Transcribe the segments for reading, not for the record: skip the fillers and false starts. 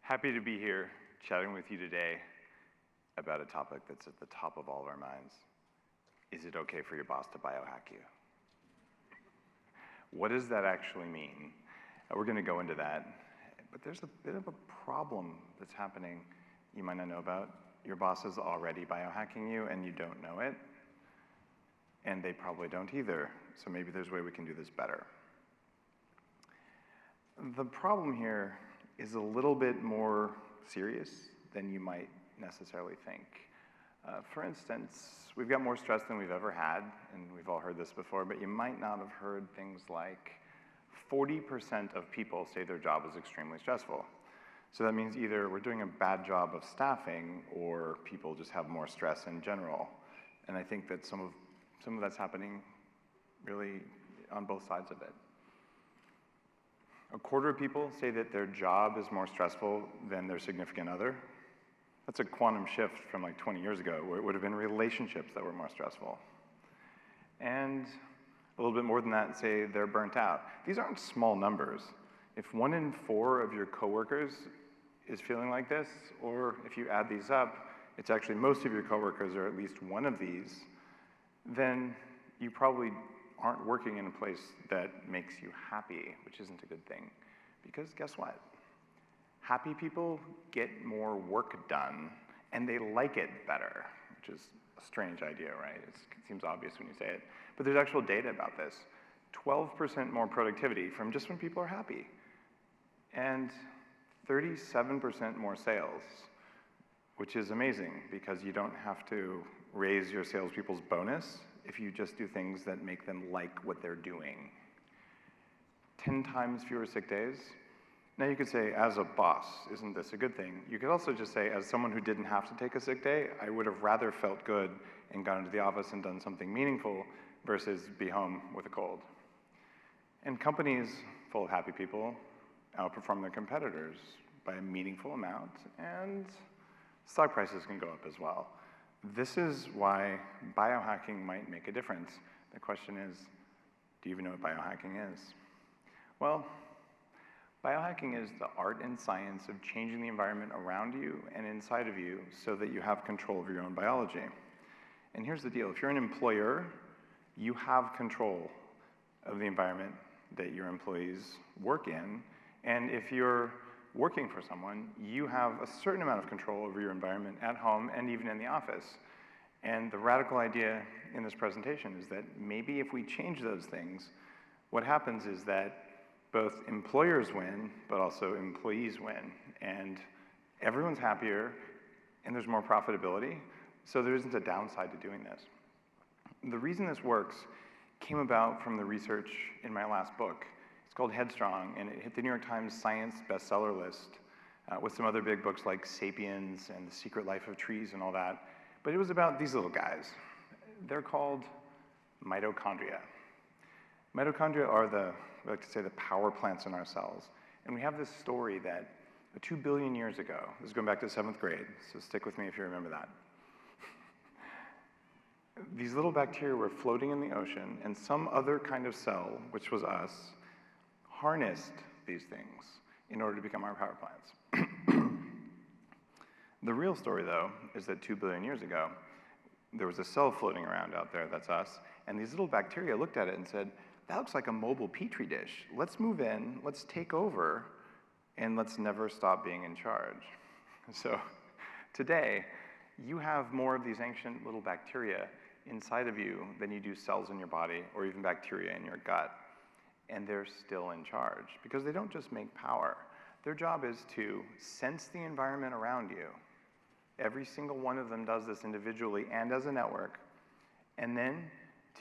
Happy to be here chatting with you today about a topic that's at the top of all of our minds. Is it okay for your boss to biohack you? What does that actually mean? We're going to go into that, but there's a bit of a problem that's happening you might not know about. Your boss is already biohacking you and you don't know it, and they probably don't either, so maybe there's a way we can do this better. The problem here is a little bit more serious than you might necessarily think. For instance, we've got more stress than we've ever had, and we've all heard this before, but you might not have heard things like 40% of people say their job is extremely stressful. So that means either we're doing a bad job of staffing or people just have more stress in general. And I think that some of that's happening really on both sides of it. A quarter of people say that their job is more stressful than their significant other. That's a quantum shift from like 20 years ago, where it would have been relationships that were more stressful. And a little bit more than that say they're burnt out. These aren't small numbers. If 1 in 4 of your coworkers is feeling like this, or if you add these up, it's actually most of your coworkers are at least one of these, then you probably aren't working in a place that makes you happy, which isn't a good thing. Because guess what? Happy people get more work done, and they like it better, which is a strange idea, right? It seems obvious when you say it. But there's actual data about this. 12% more productivity from just when people are happy, and 37% more sales, which is amazing because you don't have to raise your salespeople's bonus if you just do things that make them like what they're doing. 10 times fewer sick days. Now you could say, as a boss, isn't this a good thing? You could also just say, as someone who didn't have to take a sick day, I would have rather felt good and gone into the office and done something meaningful versus be home with a cold. And companies full of happy people outperform their competitors by a meaningful amount, and stock prices can go up as well. This is why biohacking might make a difference. The question is, do you even know what biohacking is? Well, biohacking is the art and science of changing the environment around you and inside of you so that you have control of your own biology. And here's the deal. If you're an employer, you have control of the environment that your employees work in. And if you're working for someone, you have a certain amount of control over your environment at home and even in the office. And the radical idea in this presentation is that maybe if we change those things, what happens is that both employers win, but also employees win. And everyone's happier, and there's more profitability, so there isn't a downside to doing this. The reason this works came about from the research in my last book. It's called Headstrong, and it hit the New York Times Science bestseller list with some other big books like Sapiens and The Secret Life of Trees and all that. But it was about these little guys. They're called mitochondria. Mitochondria are we like to say, the power plants in our cells. And we have this story that 2 billion years ago, this is going back to 7th grade, so stick with me if you remember that. These little bacteria were floating in the ocean, and some other kind of cell, which was us, harnessed these things in order to become our power plants. The real story, though, is that 2 billion years ago, there was a cell floating around out there, that's us, and these little bacteria looked at it and said, that looks like a mobile petri dish. Let's move in, let's take over, and let's never stop being in charge. So today, you have more of these ancient little bacteria inside of you than you do cells in your body or even bacteria in your gut. And they're still in charge because they don't just make power. Their job is to sense the environment around you. Every single one of them does this individually and as a network. And then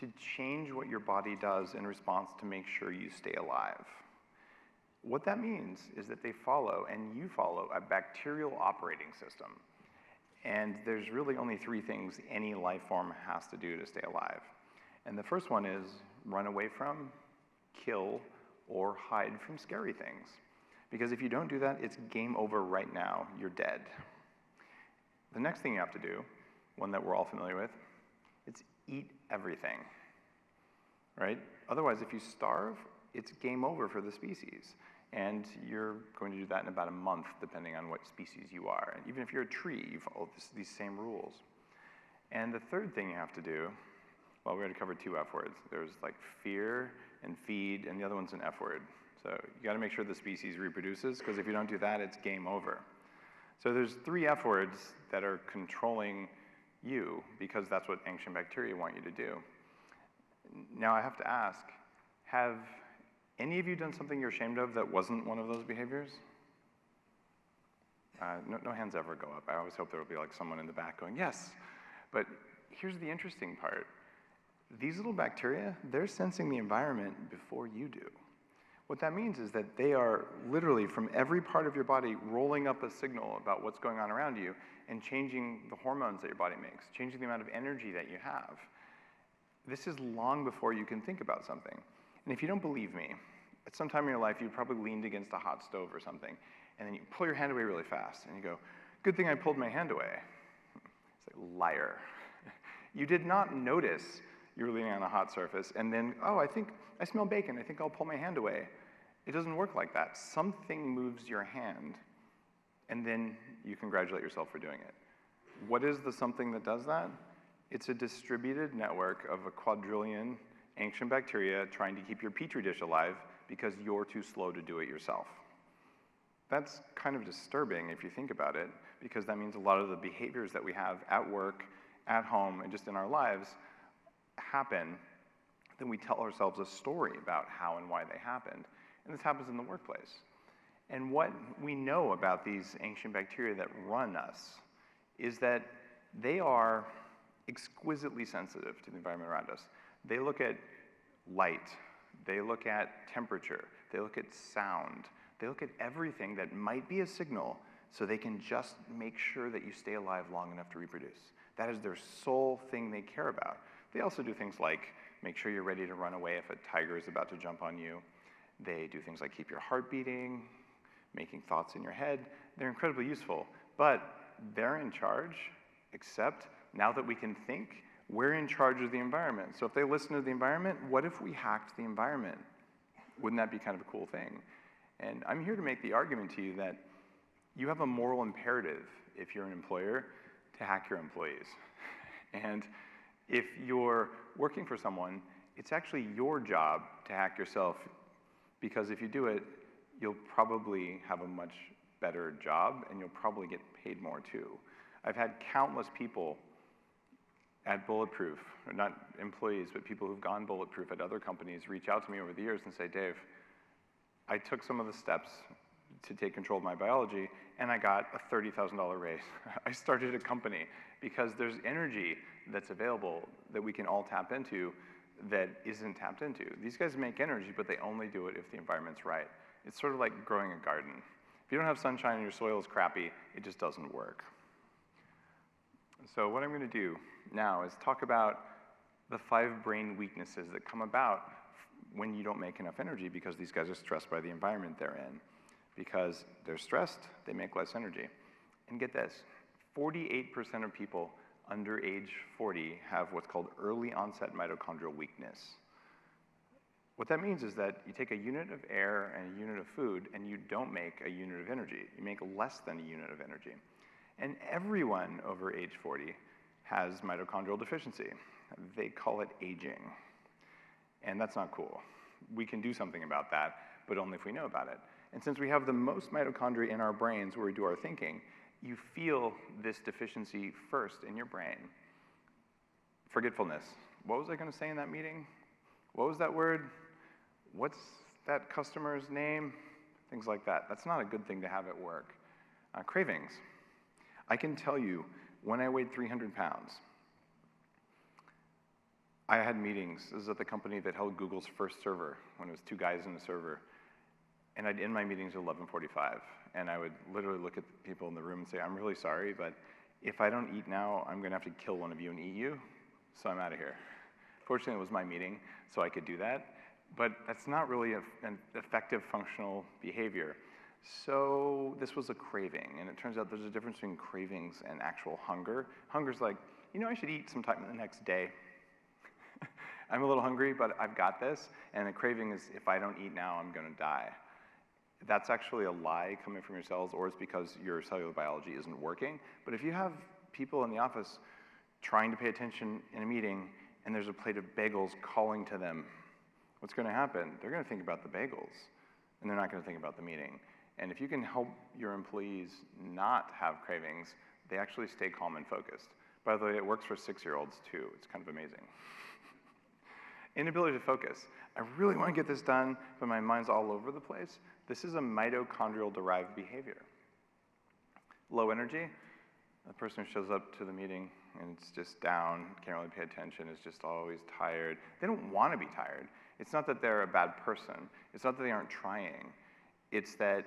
to change what your body does in response to make sure you stay alive. What that means is that they follow, and you follow, a bacterial operating system. And there's really only 3 things any life form has to do to stay alive. And the first one is run away from, kill, or hide from scary things. Because if you don't do that, it's game over right now. You're dead. The next thing you have to do, one that we're all familiar with, it's eat everything, right? Otherwise, if you starve, it's game over for the species. And you're going to do that in about a month, depending on what species you are. And even if you're a tree, you follow these same rules. And the third thing you have to do, well, we already covered 2 F words. There's like fear and feed, and the other one's an F word. So you gotta make sure the species reproduces, because if you don't do that, it's game over. So there's 3 F words that are controlling you, because that's what ancient bacteria want you to do. Now I have to ask, have any of you done something you're ashamed of that wasn't one of those behaviors? No hands ever go up. I always hope there will be like someone in the back going, yes. But here's the interesting part. These little bacteria, they're sensing the environment before you do. What that means is that they are literally from every part of your body rolling up a signal about what's going on around you and changing the hormones that your body makes, changing the amount of energy that you have. This is long before you can think about something. And if you don't believe me, at some time in your life, you probably leaned against a hot stove or something, and then you pull your hand away really fast, and you go, good thing I pulled my hand away. It's like, liar. You did not notice you were leaning on a hot surface, and then, oh, I think I smell bacon. I think I'll pull my hand away. It doesn't work like that. Something moves your hand, and then you congratulate yourself for doing it. What is the something that does that? It's a distributed network of a quadrillion ancient bacteria trying to keep your petri dish alive because you're too slow to do it yourself. That's kind of disturbing if you think about it, because that means a lot of the behaviors that we have at work, at home, and just in our lives happen, then we tell ourselves a story about how and why they happened. And this happens in the workplace. And what we know about these ancient bacteria that run us is that they are exquisitely sensitive to the environment around us. They look at light, they look at temperature, they look at sound, they look at everything that might be a signal so they can just make sure that you stay alive long enough to reproduce. That is their sole thing they care about. They also do things like make sure you're ready to run away if a tiger is about to jump on you. They do things like keep your heart beating, making thoughts in your head. They're incredibly useful, but they're in charge, except now that we can think, we're in charge of the environment. So if they listen to the environment, what if we hacked the environment? Wouldn't that be kind of a cool thing? And I'm here to make the argument to you that you have a moral imperative, if you're an employer, to hack your employees. And if you're working for someone, it's actually your job to hack yourself, because if you do it, you'll probably have a much better job and you'll probably get paid more too. I've had countless people at Bulletproof, or not employees, but people who've gone Bulletproof at other companies reach out to me over the years and say, Dave, I took some of the steps to take control of my biology and I got a $30,000 raise. I started a company because there's energy that's available that we can all tap into that isn't tapped into. These guys make energy, but they only do it if the environment's right. It's sort of like growing a garden. If you don't have sunshine and your soil is crappy, it just doesn't work. So what I'm gonna do now is talk about the 5 brain weaknesses that come about when you don't make enough energy because these guys are stressed by the environment they're in. Because they're stressed, they make less energy. And get this, 48% of people under age 40 have what's called early onset mitochondrial weakness. What that means is that you take a unit of air and a unit of food and you don't make a unit of energy. You make less than a unit of energy. And everyone over age 40 has mitochondrial deficiency. They call it aging. And that's not cool. We can do something about that, but only if we know about it. And since we have the most mitochondria in our brains where we do our thinking, you feel this deficiency first in your brain. Forgetfulness. What was I going to say in that meeting? What was that word? What's that customer's name? Things like that. That's not a good thing to have at work. Cravings. I can tell you, when I weighed 300 pounds, I had meetings. This is at the company that held Google's first server, when it was 2 guys in a server. And I'd end my meetings at 11:45. And I would literally look at the people in the room and say, I'm really sorry, but if I don't eat now, I'm gonna have to kill one of you and eat you, so I'm out of here. Fortunately, it was my meeting, so I could do that. But that's not really an effective functional behavior. So this was a craving, and it turns out there's a difference between cravings and actual hunger. Hunger's like, you know, I should eat sometime the next day. I'm a little hungry, but I've got this. And a craving is, if I don't eat now, I'm gonna die. that's actually a lie coming from your cells, or it's because your cellular biology isn't working. But if you have people in the office trying to pay attention in a meeting, and there's a plate of bagels calling to them, what's going to happen? They're going to think about the bagels, and they're not going to think about the meeting. And if you can help your employees not have cravings, they actually stay calm and focused. By the way, it works for 6-year-olds too. It's kind of amazing. Inability to focus. I really want to get this done, but my mind's all over the place. This is a mitochondrial-derived behavior. Low energy, the person who shows up to the meeting and it's just down, can't really pay attention, is just always tired. They don't want to be tired. It's not that they're a bad person. It's not that they aren't trying. It's that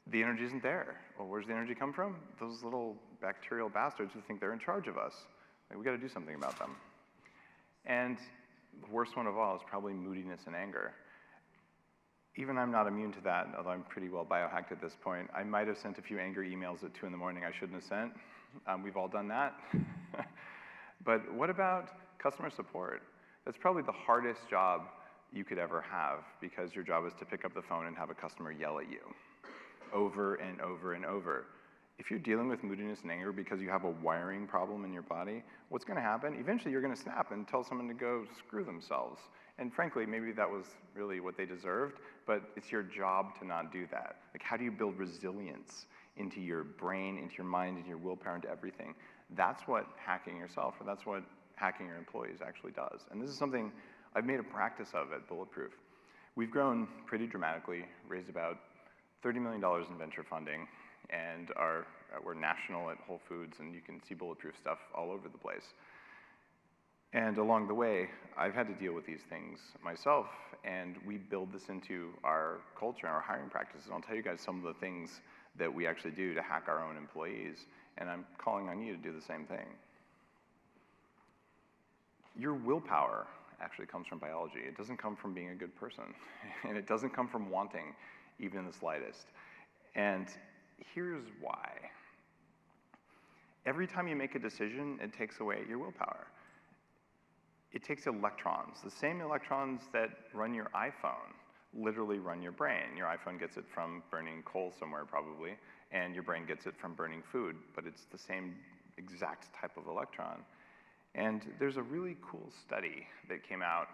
the energy isn't there. Well, where's the energy come from? Those little bacterial bastards who think they're in charge of us. Like, we got to do something about them. And the worst one of all is probably moodiness and anger. Even I'm not immune to that, although I'm pretty well biohacked at this point. I might have sent a few angry emails at 2 in the morning I shouldn't have sent. We've all done that. But what about customer support? That's probably the hardest job you could ever have, because your job is to pick up the phone and have a customer yell at you over and over and over. If you're dealing with moodiness and anger because you have a wiring problem in your body, what's going to happen? Eventually you're going to snap and tell someone to go screw themselves. And frankly, maybe that was really what they deserved, but it's your job to not do that. Like, how do you build resilience into your brain, into your mind, into your willpower, into everything? That's what hacking yourself, or that's what hacking your employees actually does. And this is something I've made a practice of at Bulletproof. We've grown pretty dramatically, raised about $30 million in venture funding, and we're national at Whole Foods, and you can see Bulletproof stuff all over the place. And along the way, I've had to deal with these things myself, and we build this into our culture and our hiring practices. And I'll tell you guys some of the things that we actually do to hack our own employees, and I'm calling on you to do the same thing. Your willpower actually comes from biology. It doesn't come from being a good person, and it doesn't come from wanting, even in the slightest. And here's why. Every time you make a decision, it takes away your willpower. It takes electrons. The same electrons that run your iPhone literally run your brain. Your iPhone gets it from burning coal somewhere probably, and your brain gets it from burning food, but it's the same exact type of electron. And there's a really cool study that came out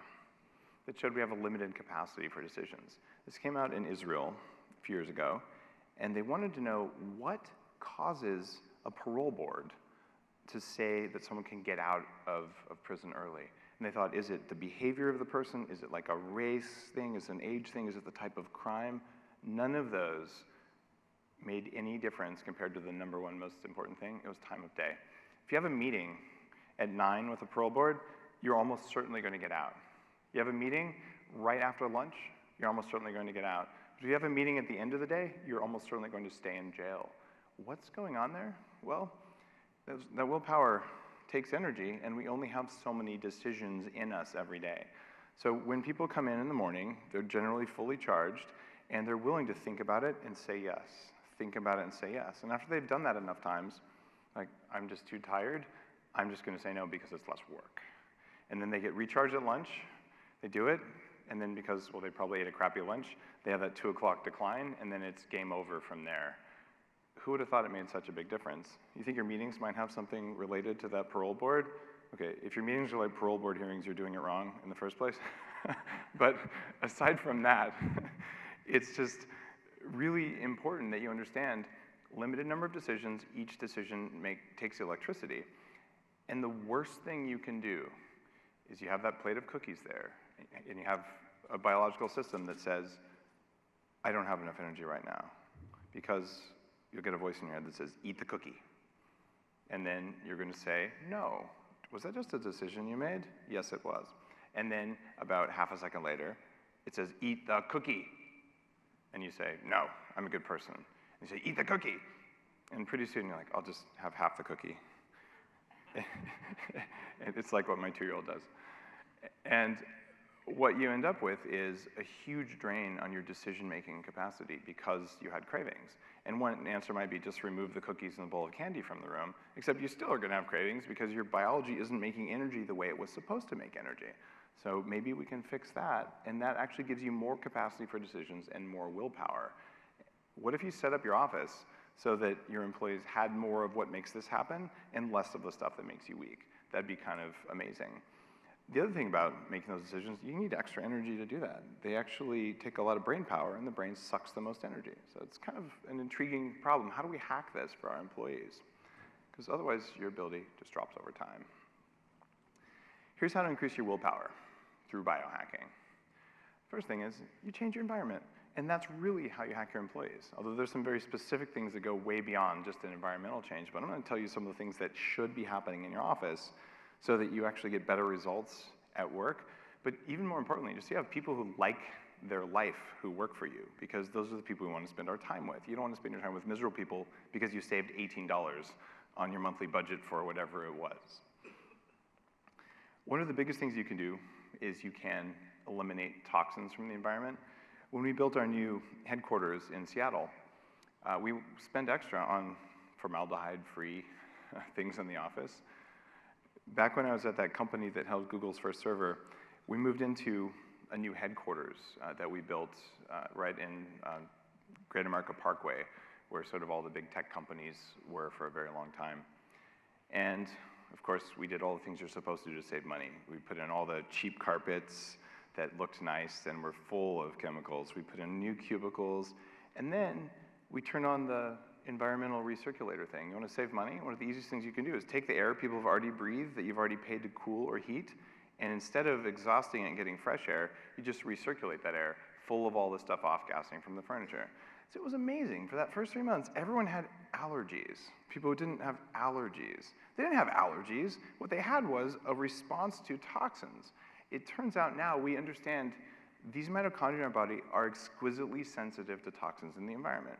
that showed we have a limited capacity for decisions. This came out in Israel a few years ago, and they wanted to know what causes a parole board to say that someone can get out of prison early. And they thought, is it the behavior of the person? Is it like a race thing? Is it an age thing? Is it the type of crime? None of those made any difference compared to the number one most important thing. It was time of day. If you have a meeting at 9 with a parole board, you're almost certainly going to get out. You have a meeting right after lunch, you're almost certainly going to get out. If you have a meeting at the end of the day, you're almost certainly going to stay in jail. What's going on there? Well, that willpower takes energy, and we only have so many decisions in us every day. So when people come in the morning, they're generally fully charged, and they're willing to think about it and say yes. Think about it and say yes. And after they've done that enough times, like, I'm just too tired, I'm just going to say no because it's less work. And then they get recharged at lunch, they do it, and then because, well, they probably ate a crappy lunch, they have that 2 o'clock decline, and then it's game over from there. Who would have thought it made such a big difference? You think your meetings might have something related to that parole board? Okay, if your meetings are like parole board hearings, you're doing it wrong in the first place. But aside from that, it's just really important that you understand limited number of decisions, each decision takes electricity. And the worst thing you can do is you have that plate of cookies there, and you have a biological system that says, I don't have enough energy right now, because you'll get a voice in your head that says, eat the cookie. And then you're going to say, no. Was that just a decision you made? Yes, it was. And then about half a second later, it says, eat the cookie. And you say, no, I'm a good person. And you say, eat the cookie. And pretty soon you're like, I'll just have half the cookie. It's like what my 2-year-old does. And what you end up with is a huge drain on your decision-making capacity because you had cravings. And one answer might be just remove the cookies and the bowl of candy from the room, except you still are going to have cravings because your biology isn't making energy the way it was supposed to make energy. So maybe we can fix that, and that actually gives you more capacity for decisions and more willpower. What if you set up your office so that your employees had more of what makes this happen and less of the stuff that makes you weak? That'd be kind of amazing. The other thing about making those decisions, you need extra energy to do that. They actually take a lot of brain power, and the brain sucks the most energy. So it's kind of an intriguing problem. How do we hack this for our employees? Because otherwise, your ability just drops over time. Here's how to increase your willpower through biohacking. First thing is, you change your environment. And that's really how you hack your employees. Although there's some very specific things that go way beyond just an environmental change, but I'm gonna tell you some of the things that should be happening in your office so that you actually get better results at work. But even more importantly, just so you have people who like their life who work for you, because those are the people we want to spend our time with. You don't want to spend your time with miserable people because you saved $18 on your monthly budget for whatever it was. One of the biggest things you can do is you can eliminate toxins from the environment. When we built our new headquarters in Seattle, we spent extra on formaldehyde-free things in the office. Back when I was at that company that held Google's first server, we moved into a new headquarters that we built right in Great America Parkway, where sort of all the big tech companies were for a very long time. And of course, we did all the things you're supposed to do to save money. We put in all the cheap carpets that looked nice and were full of chemicals. We put in new cubicles, and then we turn on the environmental recirculator thing. You want to save money? One of the easiest things you can do is take the air people have already breathed that you've already paid to cool or heat, and instead of exhausting it and getting fresh air, you just recirculate that air full of all the stuff off-gassing from the furniture. So it was amazing. For that first 3 months, everyone had allergies. People who didn't have allergies. They didn't have allergies. What they had was a response to toxins. It turns out now we understand these mitochondria in our body are exquisitely sensitive to toxins in the environment.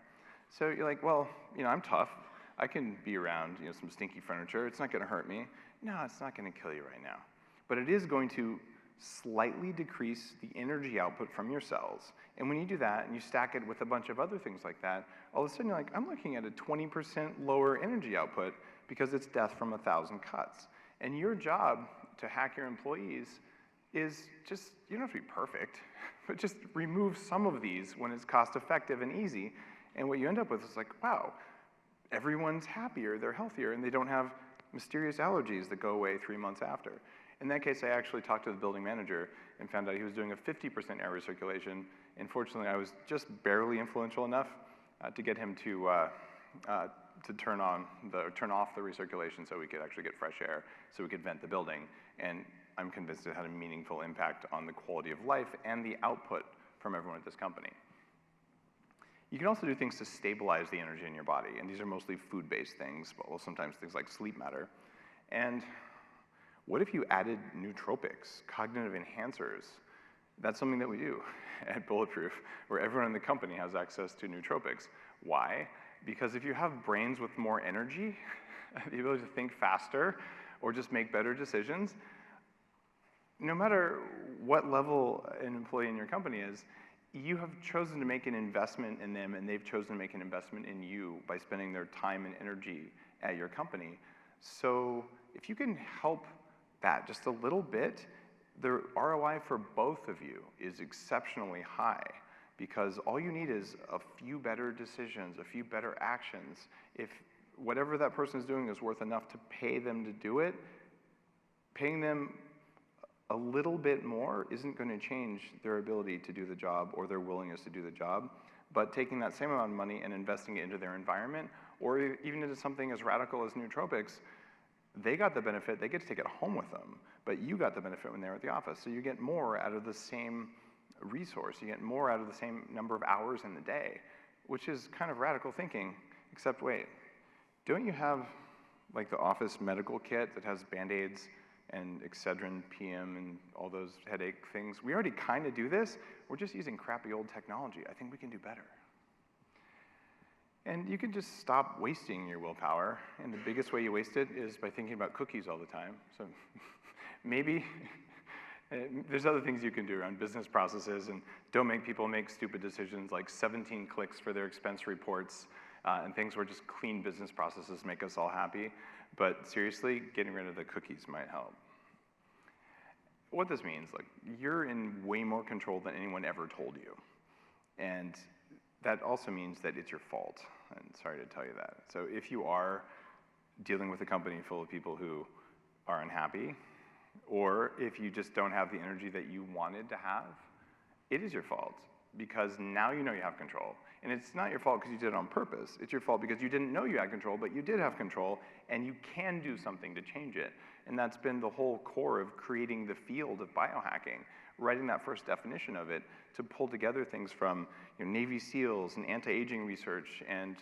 So you're like, well, I'm tough. I can be around, some stinky furniture. It's not going to hurt me. No, it's not going to kill you right now. But it is going to slightly decrease the energy output from your cells. And when you do that and you stack it with a bunch of other things like that, all of a sudden you're like, I'm looking at a 20% lower energy output because it's death from 1,000 cuts. And your job to hack your employees is just, you don't have to be perfect, but just remove some of these when it's cost effective and easy. And what you end up with is like, wow, everyone's happier, they're healthier, and they don't have mysterious allergies that go away 3 months after. In that case, I actually talked to the building manager and found out he was doing a 50% air recirculation. And fortunately, I was just barely influential enough to get him to turn off the recirculation so we could actually get fresh air, so we could vent the building. And I'm convinced it had a meaningful impact on the quality of life and the output from everyone at this company. You can also do things to stabilize the energy in your body, and these are mostly food-based things, but well, sometimes things like sleep matter. And what if you added nootropics, cognitive enhancers? That's something that we do at Bulletproof, where everyone in the company has access to nootropics. Why? Because if you have brains with more energy, the ability to think faster, or just make better decisions, no matter what level an employee in your company is, you have chosen to make an investment in them, and they've chosen to make an investment in you by spending their time and energy at your company. So if you can help that just a little bit, the ROI for both of you is exceptionally high, because all you need is a few better decisions, a few better actions. If whatever that person is doing is worth enough to pay them to do it, paying them a little bit more isn't going to change their ability to do the job or their willingness to do the job. But taking that same amount of money and investing it into their environment, or even into something as radical as nootropics, they got the benefit, they get to take it home with them, but you got the benefit when they were at the office. So you get more out of the same resource, you get more out of the same number of hours in the day, which is kind of radical thinking, except wait, don't you have like the office medical kit that has Band-Aids and Excedrin, PM, and all those headache things? We already kind of do this, we're just using crappy old technology. I think we can do better. And you can just stop wasting your willpower, and the biggest way you waste it is by thinking about cookies all the time. So maybe there's other things you can do around business processes, and don't make people make stupid decisions like 17 clicks for their expense reports, and things where just clean business processes make us all happy. But seriously, getting rid of the cookies might help. What this means, like, you're in way more control than anyone ever told you. And that also means that it's your fault, and sorry to tell you that. So if you are dealing with a company full of people who are unhappy, or if you just don't have the energy that you wanted to have, it is your fault, because now you know you have control. And it's not your fault because you did it on purpose. It's your fault because you didn't know you had control, but you did have control, and you can do something to change it. And that's been the whole core of creating the field of biohacking, writing that first definition of it to pull together things from Navy SEALs and anti-aging research and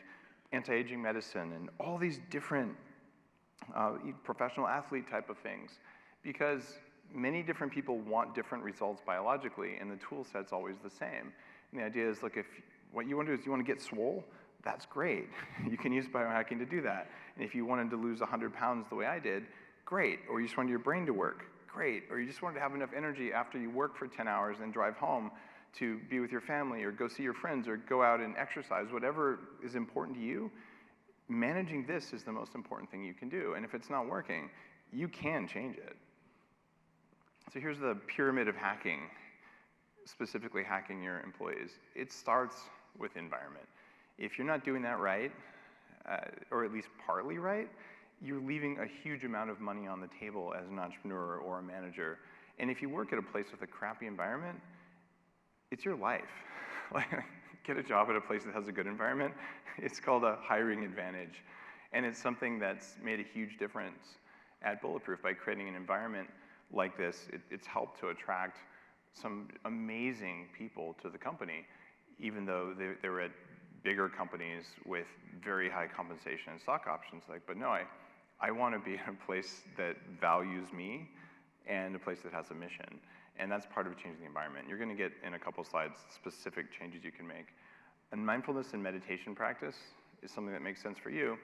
anti-aging medicine and all these different professional athlete type of things. Because many different people want different results biologically, and the tool set's always the same. And the idea is, look, if what you want to do is you want to get swole, that's great. You can use biohacking to do that. And if you wanted to lose 100 pounds the way I did, great. Or you just wanted your brain to work, great. Or you just wanted to have enough energy after you work for 10 hours and drive home to be with your family or go see your friends or go out and exercise, whatever is important to you, managing this is the most important thing you can do. And if it's not working, you can change it. So here's the pyramid of hacking, specifically hacking your employees. It starts with environment. If you're not doing that right, or at least partly right, you're leaving a huge amount of money on the table as an entrepreneur or a manager. And if you work at a place with a crappy environment, it's your life. Like, get a job at a place that has a good environment. It's called a hiring advantage. And it's something that's made a huge difference at Bulletproof by creating an environment like this. It's helped to attract some amazing people to the company, even though they were at bigger companies with very high compensation and stock options. Like, but no, I want to be in a place that values me and a place that has a mission. And that's part of changing the environment. You're going to get in a couple slides specific changes you can make. And mindfulness and meditation practice is something that makes sense for you.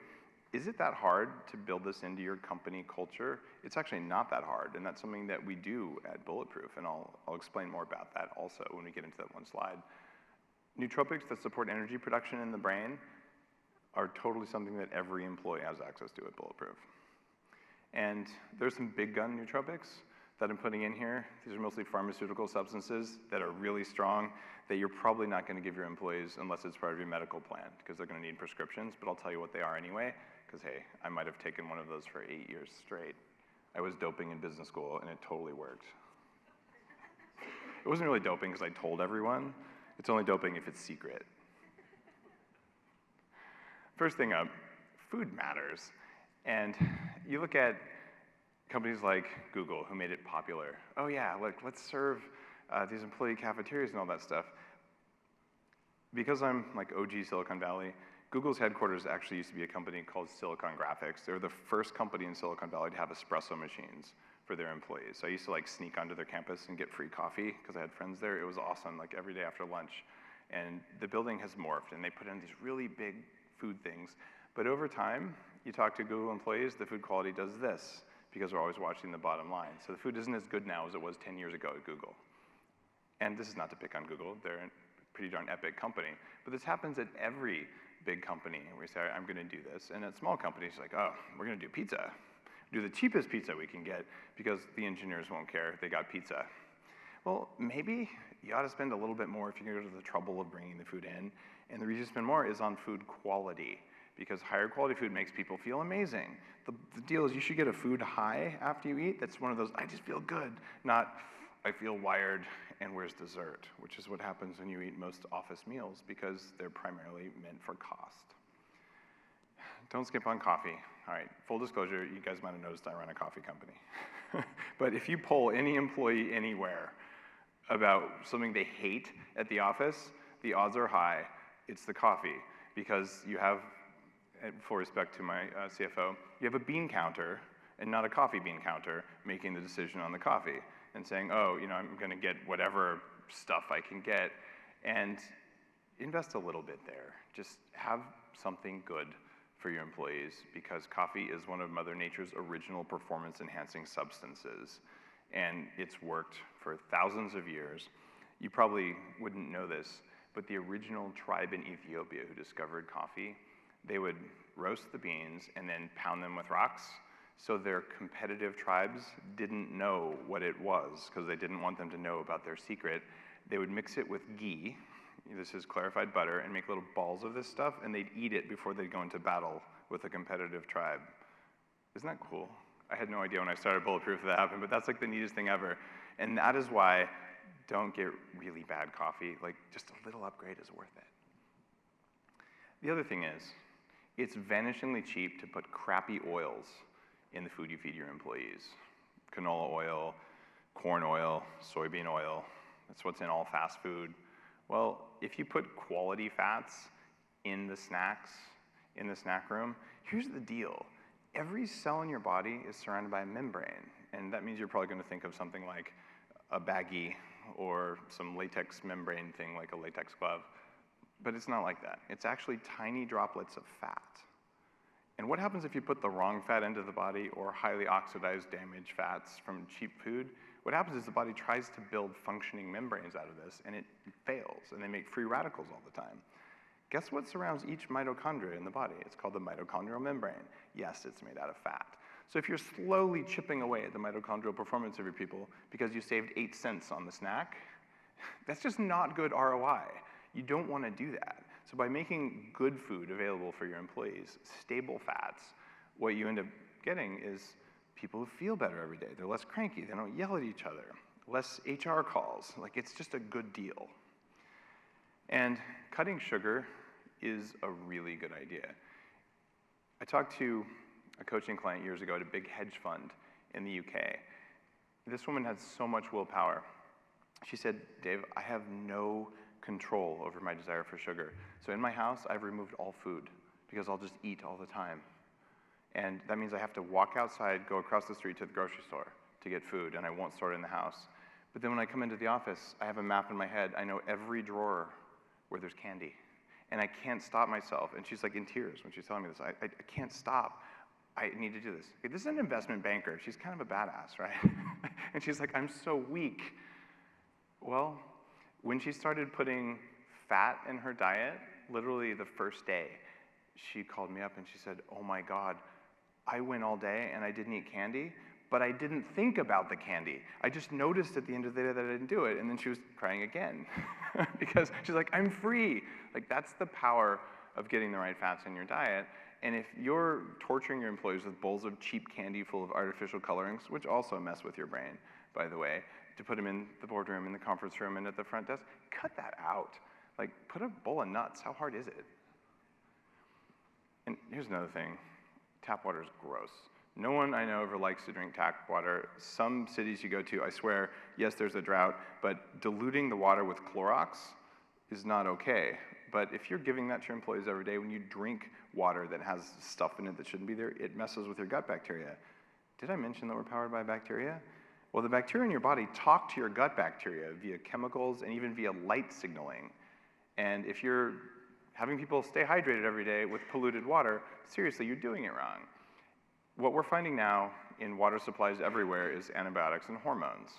Is it that hard to build this into your company culture? It's actually not that hard, and that's something that we do at Bulletproof, and I'll explain more about that also when we get into that one slide. Nootropics that support energy production in the brain are totally something that every employee has access to at Bulletproof. And there's some big gun nootropics that I'm putting in here. These are mostly pharmaceutical substances that are really strong that you're probably not going to give your employees unless it's part of your medical plan, because they're going to need prescriptions, but I'll tell you what they are anyway, because hey, I might have taken one of those for 8 years straight. I was doping in business school and it totally worked. It wasn't really doping because I told everyone. It's only doping if it's secret. First thing up, food matters. And you look at companies like Google, who made it popular. Oh yeah, look, let's serve these employee cafeterias and all that stuff. Because I'm like OG Silicon Valley, Google's headquarters actually used to be a company called Silicon Graphics. They were the first company in Silicon Valley to have espresso machines for their employees. So I used to like sneak onto their campus and get free coffee because I had friends there. It was awesome, like every day after lunch. And the building has morphed, and they put in these really big food things. But over time, you talk to Google employees, the food quality does this, because we're always watching the bottom line. So the food isn't as good now as it was 10 years ago at Google. And this is not to pick on Google, they're a pretty darn epic company. But this happens at every big company, and we say, I'm gonna do this. And at small companies, like, oh, we're gonna do pizza. Do the cheapest pizza we can get because the engineers won't care, they got pizza. Well, maybe you ought to spend a little bit more if you go to the trouble of bringing the food in. And the reason to spend more is on food quality, because higher quality food makes people feel amazing. The deal is you should get a food high after you eat. That's one of those, I just feel good, not I feel wired and where's dessert, which is what happens when you eat most office meals because they're primarily meant for cost. Don't skip on coffee. All right, full disclosure, you guys might have noticed I run a coffee company. But if you poll any employee anywhere about something they hate at the office, the odds are high it's the coffee, because you have, full respect to my CFO, you have a bean counter and not a coffee bean counter making the decision on the coffee and saying, oh, you know, I'm gonna get whatever stuff I can get, and invest a little bit there. Just have something good for your employees, because coffee is one of Mother Nature's original performance-enhancing substances, and it's worked for thousands of years. You probably wouldn't know this, but the original tribe in Ethiopia who discovered coffee, they would roast the beans and then pound them with rocks, so their competitive tribes didn't know what it was, because they didn't want them to know about their secret. They would mix it with ghee, this is clarified butter, and make little balls of this stuff, and they'd eat it before they'd go into battle with a competitive tribe. Isn't that cool? I had no idea when I started Bulletproof that happened, but that's like the neatest thing ever. And that is why don't get really bad coffee. Like, just a little upgrade is worth it. The other thing is, it's vanishingly cheap to put crappy oils in the food you feed your employees. Canola oil, corn oil, soybean oil. That's what's in all fast food. Well, if you put quality fats in the snacks, in the snack room, here's the deal. Every cell in your body is surrounded by a membrane, and that means you're probably going to think of something like a baggie or some latex membrane thing like a latex glove. But it's not like that. It's actually tiny droplets of fat. And what happens if you put the wrong fat into the body or highly oxidized, damaged fats from cheap food? What happens is the body tries to build functioning membranes out of this, and it fails, and they make free radicals all the time. Guess what surrounds each mitochondria in the body? It's called the mitochondrial membrane. Yes, it's made out of fat. So if you're slowly chipping away at the mitochondrial performance of your people because you saved 8 cents on the snack, that's just not good ROI. You don't want to do that. So by making good food available for your employees, stable fats, what you end up getting is people who feel better every day. They're less cranky. They don't yell at each other. Less HR calls. Like, it's just a good deal. And cutting sugar is a really good idea. I talked to a coaching client years ago at a big hedge fund in the UK. This woman had so much willpower. She said, Dave, I have no control over my desire for sugar. So in my house, I've removed all food because I'll just eat all the time. And that means I have to walk outside, go across the street to the grocery store to get food, and I won't store it in the house. But then when I come into the office, I have a map in my head. I know every drawer where there's candy. And I can't stop myself. And she's like in tears when she's telling me this. I can't stop. I need to do this. Okay, this is an investment banker. She's kind of a badass, right? And she's like, I'm so weak. Well, when she started putting fat in her diet, literally the first day, she called me up and she said, oh my God, I went all day and I didn't eat candy, but I didn't think about the candy. I just noticed at the end of the day that I didn't do it, and then she was crying again because she's like, I'm free. Like, that's the power of getting the right fats in your diet. And if you're torturing your employees with bowls of cheap candy full of artificial colorings, which also mess with your brain, by the way, to put them in the boardroom, in the conference room, and at the front desk, cut that out. Like, put a bowl of nuts. How hard is it? And here's another thing. Tap water is gross. No one I know ever likes to drink tap water. Some cities you go to, I swear, yes, there's a drought, but diluting the water with Clorox is not okay. But if you're giving that to your employees every day, when you drink water that has stuff in it that shouldn't be there, it messes with your gut bacteria. Did I mention that we're powered by bacteria? Well, the bacteria in your body talk to your gut bacteria via chemicals and even via light signaling. And if you're having people stay hydrated every day with polluted water, seriously, you're doing it wrong. What we're finding now in water supplies everywhere is antibiotics and hormones.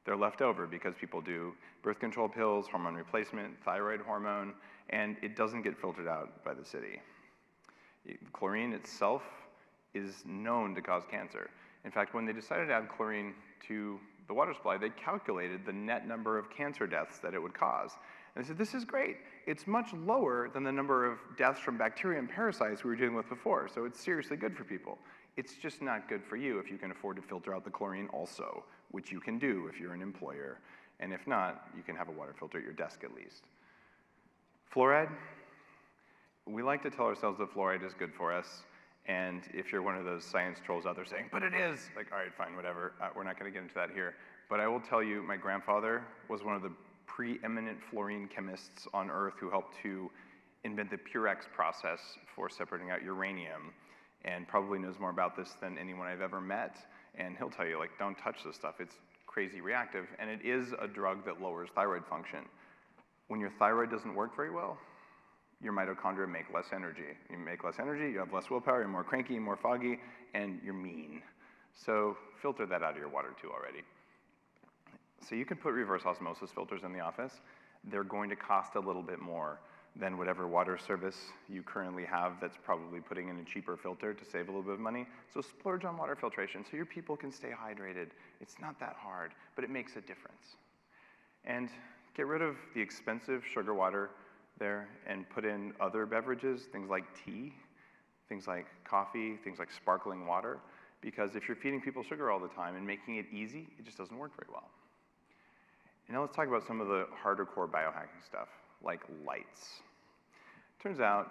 They're left over because people do birth control pills, hormone replacement, thyroid hormone, and it doesn't get filtered out by the city. Chlorine itself is known to cause cancer. In fact, when they decided to add chlorine to the water supply, they calculated the net number of cancer deaths that it would cause. And they said, this is great. It's much lower than the number of deaths from bacteria and parasites we were dealing with before, so it's seriously good for people. It's just not good for you if you can afford to filter out the chlorine also, which you can do if you're an employer. And if not, you can have a water filter at your desk at least. Fluoride, we like to tell ourselves that fluoride is good for us. And if you're one of those science trolls out there saying, but it is, like, all right, fine, whatever. We're not going to get into that here. But I will tell you, my grandfather was one of the preeminent fluorine chemists on Earth who helped to invent the Purex process for separating out uranium, and probably knows more about this than anyone I've ever met. And he'll tell you, like, don't touch this stuff. It's crazy reactive, and it is a drug that lowers thyroid function. When your thyroid doesn't work very well, your mitochondria make less energy. You make less energy, you have less willpower, you're more cranky, more foggy, and you're mean. So filter that out of your water too already. So you can put reverse osmosis filters in the office. They're going to cost a little bit more than whatever water service you currently have that's probably putting in a cheaper filter to save a little bit of money. So splurge on water filtration so your people can stay hydrated. It's not that hard, but it makes a difference. And Get rid of the expensive sugar water there and put in other beverages, things like tea, things like coffee, things like sparkling water, because if you're feeding people sugar all the time and making it easy, it just doesn't work very well. And now let's talk about some of the harder core biohacking stuff, like lights. Turns out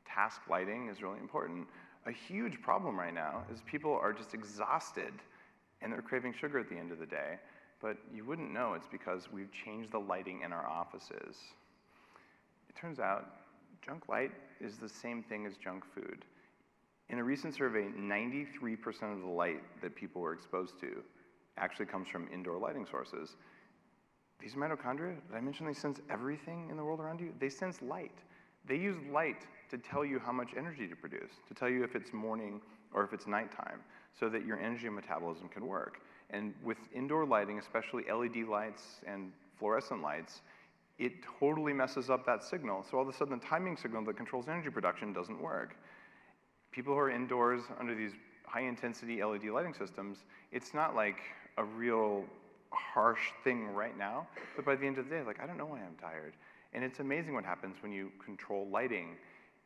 task lighting is really important. A huge problem right now is people are just exhausted and they're craving sugar at the end of the day, but you wouldn't know it's because we've changed the lighting in our offices. It turns out junk light is the same thing as junk food. In a recent survey, 93% of the light that people were exposed to actually comes from indoor lighting sources. These mitochondria, did I mention they sense everything in the world around you? They sense light. They use light to tell you how much energy to produce, to tell you if it's morning or if it's nighttime, so that your energy and metabolism can work. And with indoor lighting, especially LED lights and fluorescent lights, it totally messes up that signal. So all of a sudden, the timing signal that controls energy production doesn't work. People who are indoors under these high-intensity LED lighting systems, it's not like a real harsh thing right now, but by the end of the day, like, I don't know why I'm tired. And it's amazing what happens when you control lighting.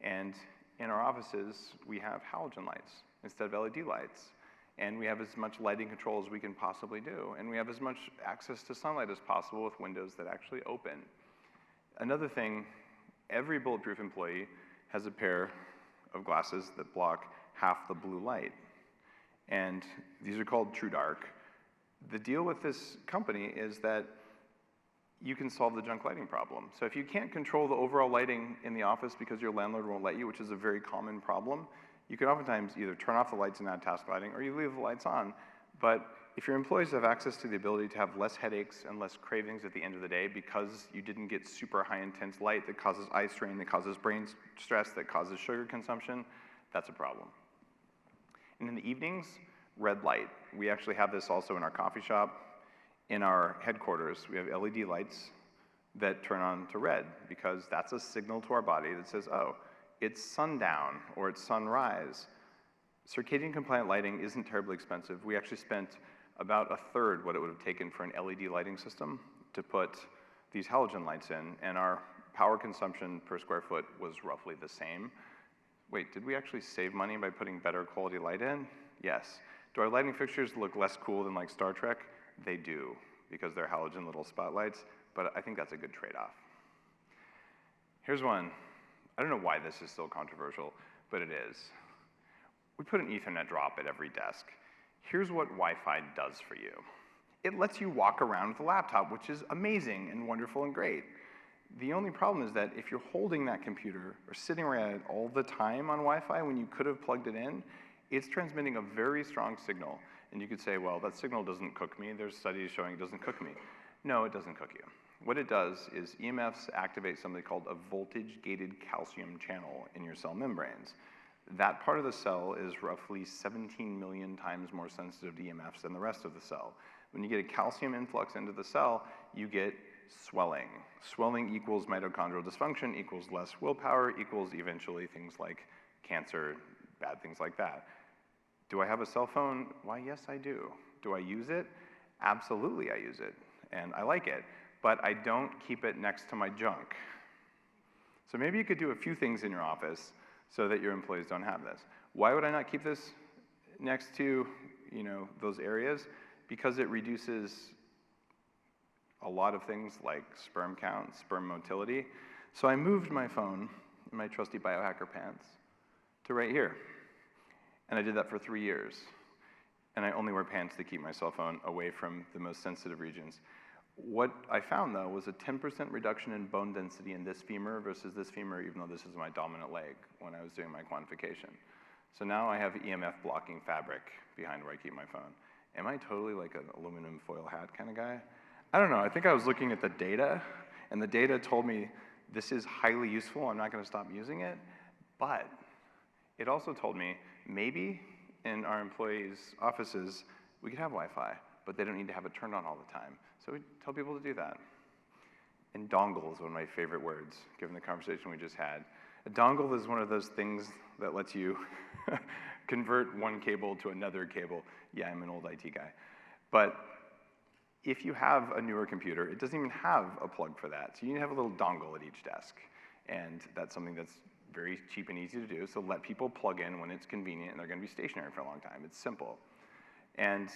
And in our offices, we have halogen lights instead of LED lights. And we have as much lighting control as we can possibly do. And we have as much access to sunlight as possible with windows that actually open. Another thing, every Bulletproof employee has a pair of glasses that block half the blue light. And these are called True Dark. The deal with this company is that you can solve the junk lighting problem. So if you can't control the overall lighting in the office because your landlord won't let you, which is a very common problem, you can oftentimes either turn off the lights and add task lighting, or you leave the lights on. But if your employees have access to the ability to have less headaches and less cravings at the end of the day because you didn't get super high intense light that causes eye strain, that causes brain stress, that causes sugar consumption, that's a problem. And in the evenings, red light. We actually have this also in our coffee shop. In our headquarters, we have LED lights that turn on to red because that's a signal to our body that says, oh, it's sundown or it's sunrise. Circadian compliant lighting isn't terribly expensive. We actually spent about a third what it would have taken for an LED lighting system to put these halogen lights in, and our power consumption per square foot was roughly the same. Wait, did we actually save money by putting better quality light in? Yes. Do our lighting fixtures look less cool than like Star Trek? They do, because they're halogen little spotlights, but I think that's a good trade-off. Here's one. I don't know why this is still controversial, but it is. We put an Ethernet drop at every desk. Here's what Wi-Fi does for you. It lets you walk around with a laptop, which is amazing and wonderful and great. The only problem is that if you're holding that computer or sitting around it all the time on Wi-Fi when you could have plugged it in, it's transmitting a very strong signal. And you could say, well, that signal doesn't cook me. There's studies showing it doesn't cook me. No, it doesn't cook you. What it does is EMFs activate something called a voltage-gated calcium channel in your cell membranes. That part of the cell is roughly 17 million times more sensitive to EMFs than the rest of the cell. When you get a calcium influx into the cell, you get swelling. Swelling equals mitochondrial dysfunction, equals less willpower, equals eventually things like cancer, bad things like that. Do I have a cell phone? Why, yes, I do. Do I use it? Absolutely, I use it, and I like it, but I don't keep it next to my junk. So maybe you could do a few things in your office so that your employees don't have this. Why would I not keep this next to, those areas? Because it reduces a lot of things like sperm count, sperm motility. So I moved my phone in my trusty biohacker pants to right here. And I did that for 3 years. And I only wear pants to keep my cell phone away from the most sensitive regions. What I found, though, was a 10% reduction in bone density in this femur versus this femur, even though this is my dominant leg when I was doing my quantification. So now I have EMF blocking fabric behind where I keep my phone. Am I totally like an aluminum foil hat kind of guy? I don't know. I think I was looking at the data, and the data told me this is highly useful. I'm not going to stop using it. But it also told me maybe in our employees' offices, we could have Wi-Fi, but they don't need to have it turned on all the time. So we tell people to do that. And dongle is one of my favorite words, given the conversation we just had. A dongle is one of those things that lets you convert one cable to another cable. Yeah, I'm an old IT guy. But if you have a newer computer, it doesn't even have a plug for that. So you need to have a little dongle at each desk. And that's something that's very cheap and easy to do. So let people plug in when it's convenient and they're gonna be stationary for a long time. It's simple. And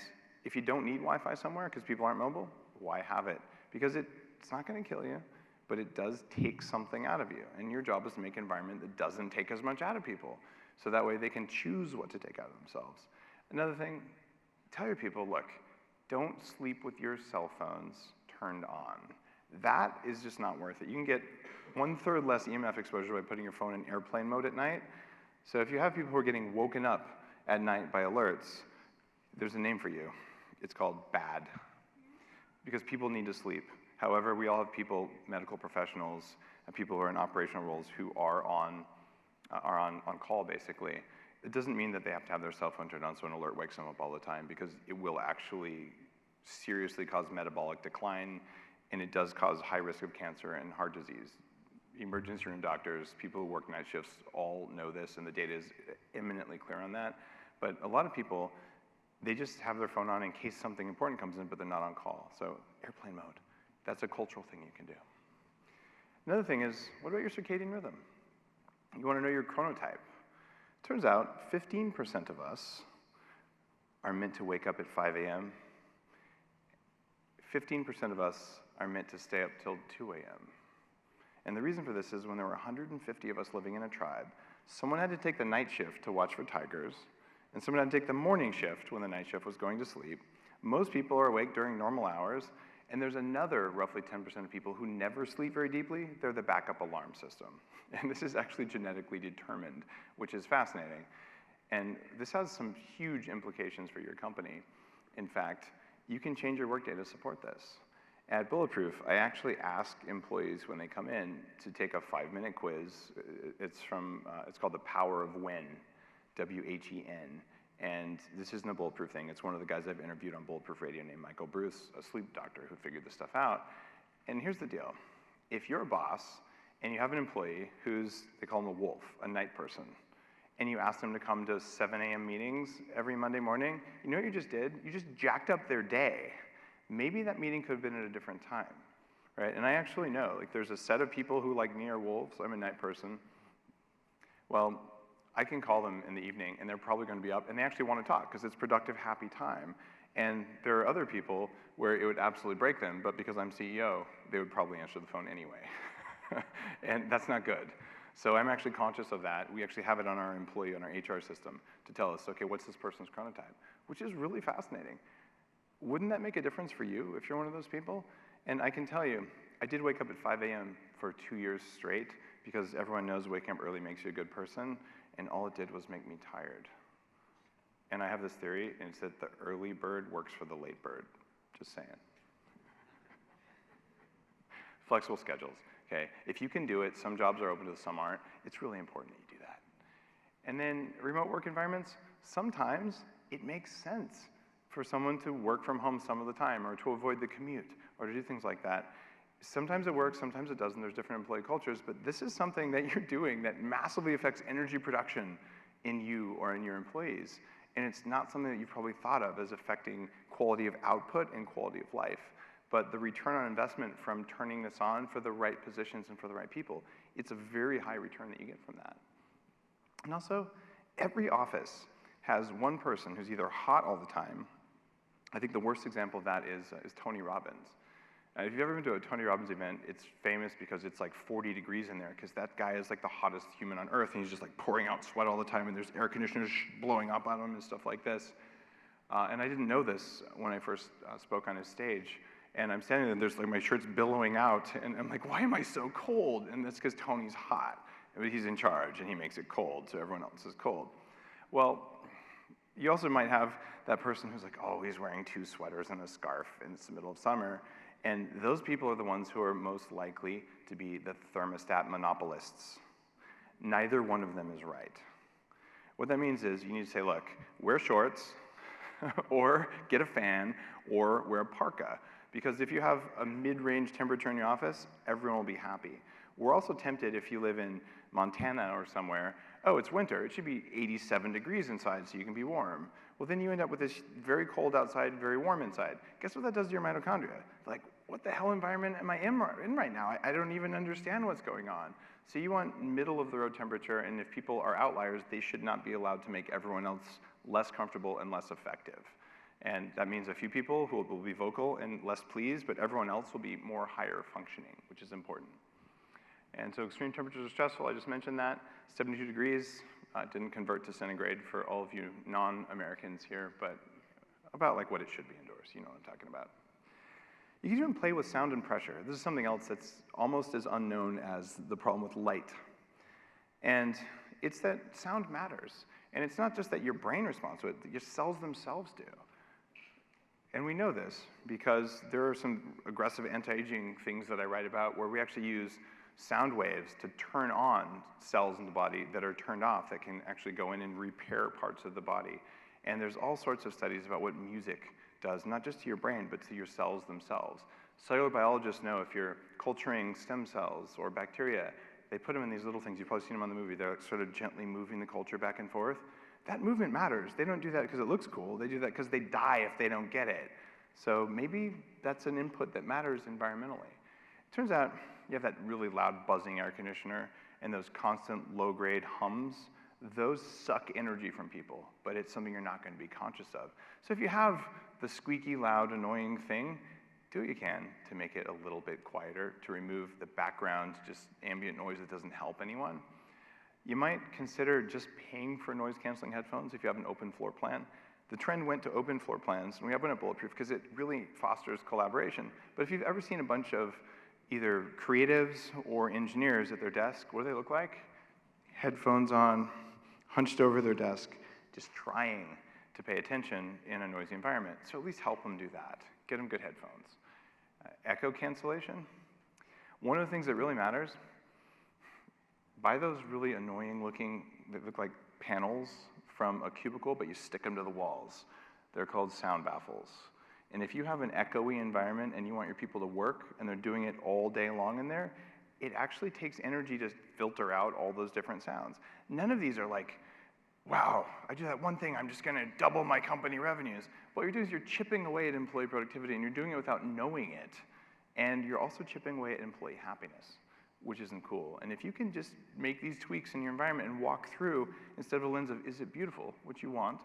if you don't need Wi-Fi somewhere because people aren't mobile, why have it? Because it's not gonna kill you, but it does take something out of you. And your job is to make an environment that doesn't take as much out of people. So that way they can choose what to take out of themselves. Another thing, tell your people, look, don't sleep with your cell phones turned on. That is just not worth it. You can get 1/3 less EMF exposure by putting your phone in airplane mode at night. So if you have people who are getting woken up at night by alerts, there's a name for you. It's called bad, because people need to sleep. However, we all have people, medical professionals, and people who are in operational roles who are on call, basically. It doesn't mean that they have to have their cell phone turned on so an alert wakes them up all the time, because it will actually seriously cause metabolic decline, and it does cause high risk of cancer and heart disease. Emergency room doctors, people who work night shifts all know this, and the data is eminently clear on that. But a lot of people, they just have their phone on in case something important comes in, but they're not on call. So airplane mode, that's a cultural thing you can do. Another thing is, what about your circadian rhythm? You wanna know your chronotype. Turns out 15% of us are meant to wake up at 5 a.m. 15% of us are meant to stay up till 2 a.m. And the reason for this is when there were 150 of us living in a tribe, someone had to take the night shift to watch for tigers, and someone had to take the morning shift when the night shift was going to sleep. Most people are awake during normal hours, and there's another roughly 10% of people who never sleep very deeply. They're the backup alarm system. And this is actually genetically determined, which is fascinating. And this has some huge implications for your company. In fact, you can change your workday to support this. At Bulletproof, I actually ask employees when they come in to take a 5-minute quiz. It's called The Power of When, W-H-E-N. And this isn't a Bulletproof thing. It's one of the guys I've interviewed on Bulletproof Radio named Michael Bruce, a sleep doctor who figured this stuff out. And here's the deal. If you're a boss and you have an employee who's, they call him a wolf, a night person, and you ask them to come to 7 a.m. meetings every Monday morning, you know what you just did? You just jacked up their day. Maybe that meeting could have been at a different time, right? And I actually know, like, there's a set of people who, like me, are wolves. I'm a night person. Well, I can call them in the evening, and they're probably going to be up, and they actually want to talk, because it's productive, happy time. And there are other people where it would absolutely break them, but because I'm CEO, they would probably answer the phone anyway. And that's not good. So I'm actually conscious of that. We actually have it on our employee, on our HR system, to tell us, okay, what's this person's chronotype? Which is really fascinating. Wouldn't that make a difference for you if you're one of those people? And I can tell you, I did wake up at 5 a.m. for 2 years straight, because everyone knows waking up early makes you a good person, and all it did was make me tired. And I have this theory, and it's that the early bird works for the late bird. Just saying. Flexible schedules, okay? If you can do it, some jobs are open to some aren't. It's really important that you do that. And then remote work environments, sometimes it makes sense for someone to work from home some of the time, or to avoid the commute, or to do things like that. Sometimes it works, sometimes it doesn't. There's different employee cultures, but this is something that you're doing that massively affects energy production in you or in your employees. And it's not something that you've probably thought of as affecting quality of output and quality of life. But the return on investment from turning this on for the right positions and for the right people, it's a very high return that you get from that. And also, every office has one person who's either hot all the time. I think the worst example of that is Tony Robbins. If you've ever been to a Tony Robbins event, it's famous because it's like 40 degrees in there, because that guy is like the hottest human on earth, and he's just like pouring out sweat all the time, and there's air conditioners blowing up on him and stuff like this. And I didn't know this when I first spoke on his stage. And I'm standing there, and there's like my shirt's billowing out, and I'm like, why am I so cold? And that's because Tony's hot. But he's in charge, and he makes it cold, so everyone else is cold. Well, you also might have that person who's like always wearing 2 sweaters and a scarf, and it's the middle of summer. And those people are the ones who are most likely to be the thermostat monopolists. Neither one of them is right. What that means is you need to say, look, wear shorts, or get a fan, or wear a parka. Because if you have a mid-range temperature in your office, everyone will be happy. We're also tempted, if you live in Montana or somewhere, oh, it's winter, it should be 87 degrees inside so you can be warm. Well, then you end up with this very cold outside, very warm inside. Guess what that does to your mitochondria? Like, what the hell environment am I in right now? I don't even understand what's going on. So you want middle of the road temperature, and if people are outliers, they should not be allowed to make everyone else less comfortable and less effective. And that means a few people who will be vocal and less pleased, but everyone else will be more higher functioning, which is important. And so extreme temperatures are stressful, I just mentioned that. 72 degrees didn't convert to centigrade for all of you non-Americans here, but about like what it should be indoors, you know what I'm talking about. You can even play with sound and pressure. This is something else that's almost as unknown as the problem with light. And it's that sound matters. And it's not just that your brain responds to it, your cells themselves do. And we know this because there are some aggressive anti-aging things that I write about where we actually use sound waves to turn on cells in the body that are turned off that can actually go in and repair parts of the body. And there's all sorts of studies about what music does, not just to your brain, but to your cells themselves. Cellular biologists know if you're culturing stem cells or bacteria, they put them in these little things, you've probably seen them on the movie, they're sort of gently moving the culture back and forth. That movement matters. They don't do that because it looks cool, they do that because they die if they don't get it. So maybe that's an input that matters environmentally. It turns out you have that really loud buzzing air conditioner and those constant low-grade hums. Those suck energy from people, but it's something you're not going to be conscious of. So if you have the squeaky, loud, annoying thing, do what you can to make it a little bit quieter, to remove the background, just ambient noise that doesn't help anyone. You might consider just paying for noise-canceling headphones if you have an open floor plan. The trend went to open floor plans, and we have one at Bulletproof because it really fosters collaboration. But if you've ever seen a bunch of either creatives or engineers at their desk, what do they look like? Headphones on, hunched over their desk, just trying to pay attention in a noisy environment. So at least help them do that. Get them good headphones. Echo cancellation. One of the things that really matters, buy those really annoying looking, they look like panels from a cubicle, but you stick them to the walls. They're called sound baffles. And if you have an echoey environment and you want your people to work and they're doing it all day long in there, it actually takes energy to filter out all those different sounds. None of these are like, wow, I do that one thing, I'm just gonna double my company revenues. What you're doing is you're chipping away at employee productivity and you're doing it without knowing it. And you're also chipping away at employee happiness, which isn't cool. And if you can just make these tweaks in your environment and walk through instead of a lens of, is it beautiful, which you want,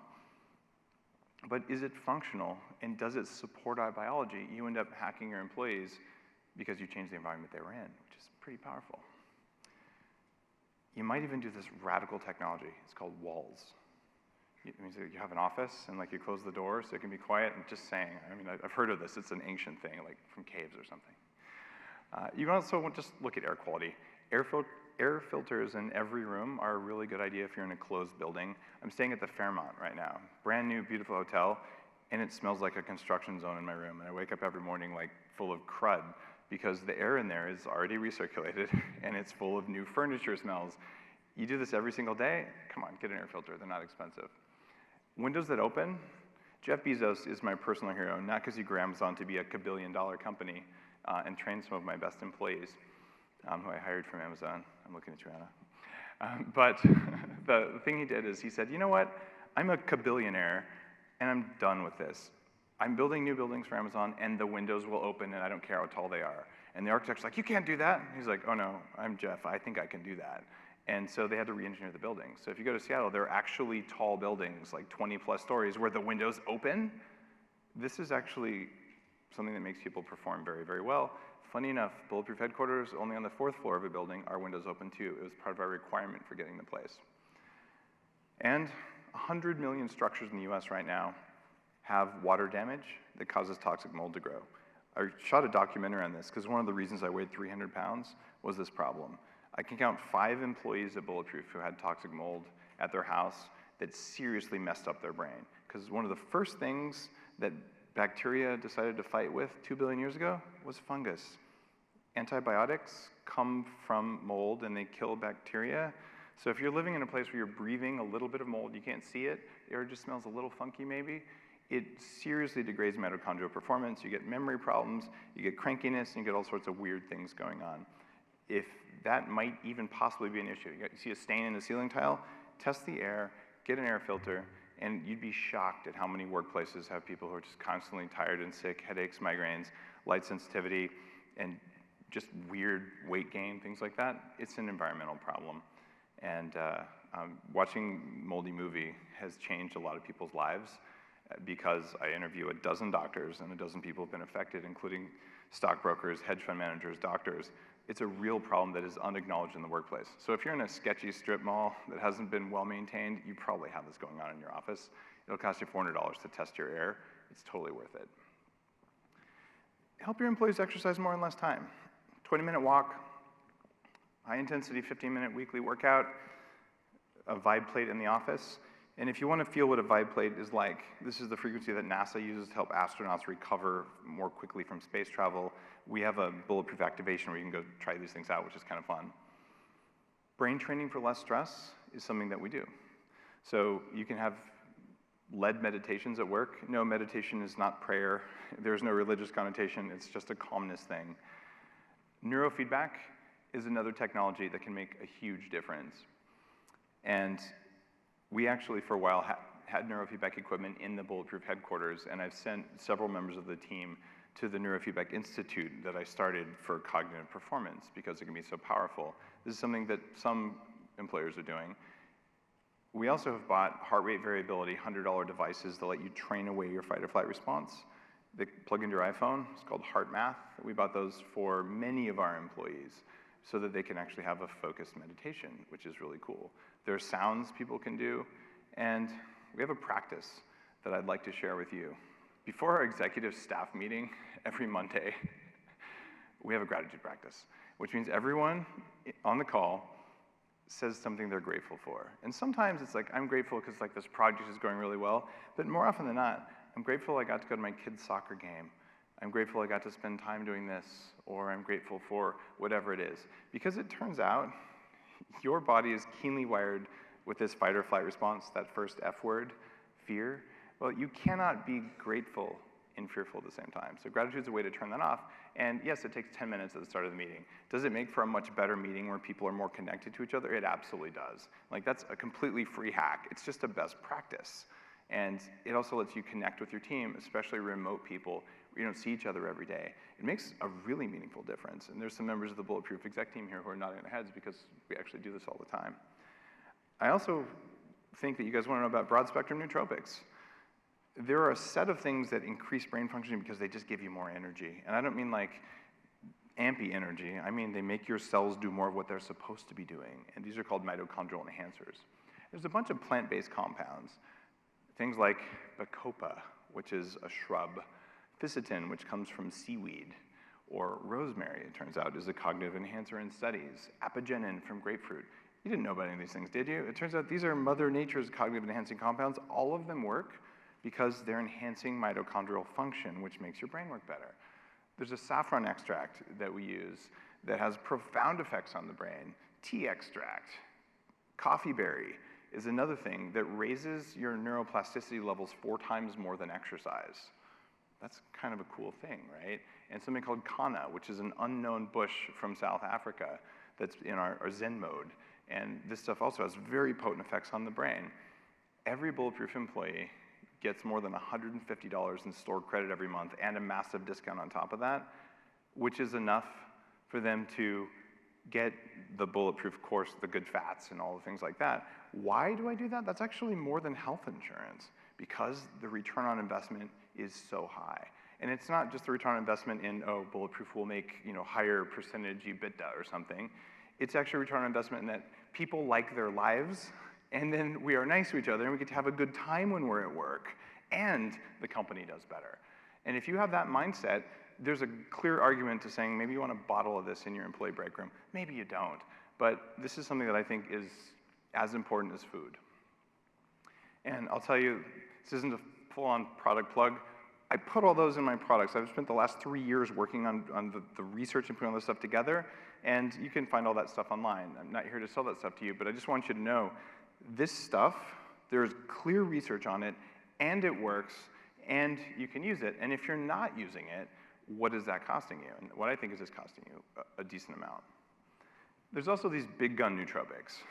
but is it functional and does it support our biology, you end up hacking your employees because you change the environment they were in, which is pretty powerful. You might even do this radical technology. It's called walls. It means that you have an office and like you close the door so it can be quiet. And just saying, I mean, I've heard of this. It's an ancient thing, like from caves or something. You can also just look at air quality. Air filters in every room are a really good idea if you're in a closed building. I'm staying at the Fairmont right now. Brand new, beautiful hotel, and it smells like a construction zone in my room. And I wake up every morning like full of crud because the air in there is already recirculated and it's full of new furniture smells. You do this every single day? Come on, get an air filter, they're not expensive. Windows that open, Jeff Bezos is my personal hero, not because he grew Amazon to be a $1 company and trained some of my best employees who I hired from Amazon. I'm looking at you, Anna. But the thing he did is he said, you know what? I'm a kabillionaire and I'm done with this. I'm building new buildings for Amazon and the windows will open and I don't care how tall they are. And the architect's like, you can't do that. He's like, oh no, I'm Jeff, I think I can do that. And so they had to re-engineer the buildings. So if you go to Seattle, there are actually tall buildings, like 20 plus stories, where the windows open. This is actually something that makes people perform very, very well. Funny enough, Bulletproof headquarters, only on the 4th floor of a building, are windows open too. It was part of our requirement for getting the place. And 100 million structures in the US right now have water damage that causes toxic mold to grow. I shot a documentary on this because one of the reasons I weighed 300 pounds was this problem. I can count 5 employees at Bulletproof who had toxic mold at their house that seriously messed up their brain. Because one of the first things that bacteria decided to fight with 2 billion years ago was fungus. Antibiotics come from mold and they kill bacteria. So if you're living in a place where you're breathing a little bit of mold, you can't see it, the air just smells a little funky maybe, it seriously degrades mitochondrial performance, you get memory problems, you get crankiness, and you get all sorts of weird things going on. if that might even possibly be an issue. You see a stain in the ceiling tile, test the air, get an air filter, and you'd be shocked at how many workplaces have people who are just constantly tired and sick, headaches, migraines, light sensitivity, and just weird weight gain, things like that. It's an environmental problem. And watching Moldy Movie has changed a lot of people's lives because I interview a dozen doctors and a dozen people have been affected, including stockbrokers, hedge fund managers, doctors. It's a real problem that is unacknowledged in the workplace. So if you're in a sketchy strip mall that hasn't been well maintained, you probably have this going on in your office. It'll cost you $400 to test your air. It's totally worth it. Help your employees exercise more in less time. 20-minute walk, high-intensity 15-minute weekly workout, a vibe plate in the office. And if you want to feel what a vibe plate is like, this is the frequency that NASA uses to help astronauts recover more quickly from space travel. We have a bulletproof activation where you can go try these things out, which is kind of fun. Brain training for less stress is something that we do. So you can have led meditations at work. No, meditation is not prayer. There's no religious connotation. It's just a calmness thing. Neurofeedback is another technology that can make a huge difference. And we actually, for a while, had neurofeedback equipment in the Bulletproof headquarters, and I've sent several members of the team to the Neurofeedback Institute that I started for cognitive performance because it can be so powerful. This is something that some employers are doing. We also have bought heart rate variability, $100 devices that let you train away your fight or flight response. They plug into your iPhone. It's called Heart Math. We bought those for many of our employees so that they can actually have a focused meditation, which is really cool. There are sounds people can do, and we have a practice that I'd like to share with you. Before our executive staff meeting every Monday, we have a gratitude practice, which means everyone on the call says something they're grateful for. And sometimes it's like, I'm grateful because like this project is going really well, but more often than not, I'm grateful I got to go to my kid's soccer game. I'm grateful I got to spend time doing this, or I'm grateful for whatever it is. Because it turns out, your body is keenly wired with this fight or flight response, that first F word, fear. Well, you cannot be grateful and fearful at the same time. So gratitude is a way to turn that off. And yes, it takes 10 minutes at the start of the meeting. Does it make for a much better meeting where people are more connected to each other? It absolutely does. Like, that's a completely free hack. It's just a best practice. And it also lets you connect with your team, especially remote people. You don't see each other every day. It makes a really meaningful difference. And there's some members of the Bulletproof exec team here who are nodding their heads because we actually do this all the time. I also think that you guys want to know about broad spectrum nootropics. There are a set of things that increase brain functioning because they just give you more energy. And I don't mean like ampy energy. I mean they make your cells do more of what they're supposed to be doing. And these are called mitochondrial enhancers. There's a bunch of plant-based compounds. Things like bacopa, which is a shrub, ficitin, which comes from seaweed, or rosemary, it turns out, is a cognitive enhancer in studies, apigenin from grapefruit. You didn't know about any of these things, did you? It turns out these are Mother Nature's cognitive enhancing compounds. All of them work because they're enhancing mitochondrial function, which makes your brain work better. There's a saffron extract that we use that has profound effects on the brain. Tea extract, coffee berry, is another thing that raises your neuroplasticity levels 4 times more than exercise. That's kind of a cool thing, right? And something called Kana, which is an unknown bush from South Africa that's in our Zen mode. And this stuff also has very potent effects on the brain. Every Bulletproof employee gets more than $150 in stored credit every month and a massive discount on top of that, which is enough for them to get the Bulletproof course, the good fats and all the things like that. Why do I do that? That's actually more than health insurance because the return on investment is so high. And it's not just the return on investment in, oh, Bulletproof will make higher percentage EBITDA or something. It's actually return on investment in that people like their lives, and then we are nice to each other, and we get to have a good time when we're at work, and the company does better. And if you have that mindset, there's a clear argument to saying maybe you want a bottle of this in your employee break room. Maybe you don't. But this is something that I think is as important as food. And I'll tell you, this isn't a full-on product plug. I put all those in my products. I've spent the last 3 years working on the research and putting all this stuff together, and you can find all that stuff online. I'm not here to sell that stuff to you, but I just want you to know this stuff, there's clear research on it, and it works, and you can use it. And if you're not using it, what is that costing you? And what I think is it's costing you a decent amount. There's also these big gun nootropics.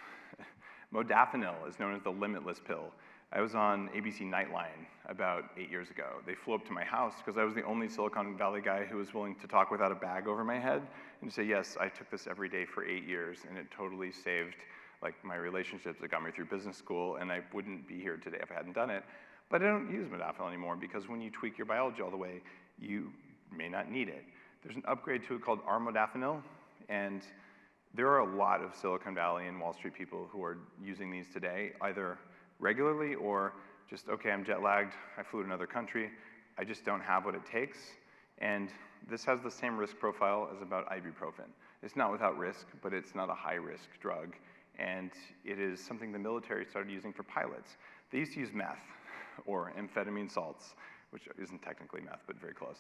Modafinil is known as the limitless pill. I was on ABC Nightline about 8 years ago. They flew up to my house because I was the only Silicon Valley guy who was willing to talk without a bag over my head and say, yes, I took this every day for 8 years, and it totally saved like my relationships. It got me through business school, and I wouldn't be here today if I hadn't done it. But I don't use modafinil anymore because when you tweak your biology all the way, you may not need it. There's an upgrade to it called R-modafinil, and there are a lot of Silicon Valley and Wall Street people who are using these today, either regularly or just, okay, I'm jet lagged, I flew to another country, I just don't have what it takes. And this has the same risk profile as about ibuprofen. It's not without risk, but it's not a high risk drug. And it is something the military started using for pilots. They used to use meth or amphetamine salts, which isn't technically meth, but very close.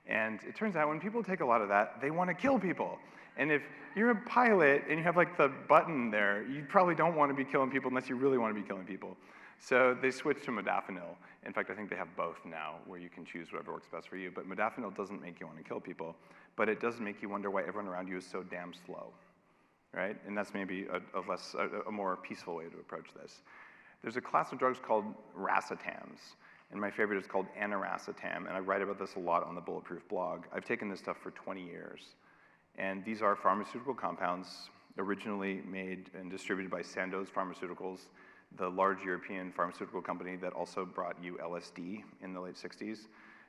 And it turns out when people take a lot of that, they want to kill people. And if you're a pilot and you have like the button there, you probably don't want to be killing people unless you really want to be killing people. So they switched to modafinil. In fact, I think they have both now, where you can choose whatever works best for you. But modafinil doesn't make you want to kill people, but it does make you wonder why everyone around you is so damn slow, right? And that's maybe a more peaceful way to approach this. There's a class of drugs called racetams, and my favorite is called aniracetam, and I write about this a lot on the Bulletproof blog. I've taken this stuff for 20 years, and these are pharmaceutical compounds originally made and distributed by Sandoz Pharmaceuticals, the large European pharmaceutical company that also brought you LSD in the late 60s.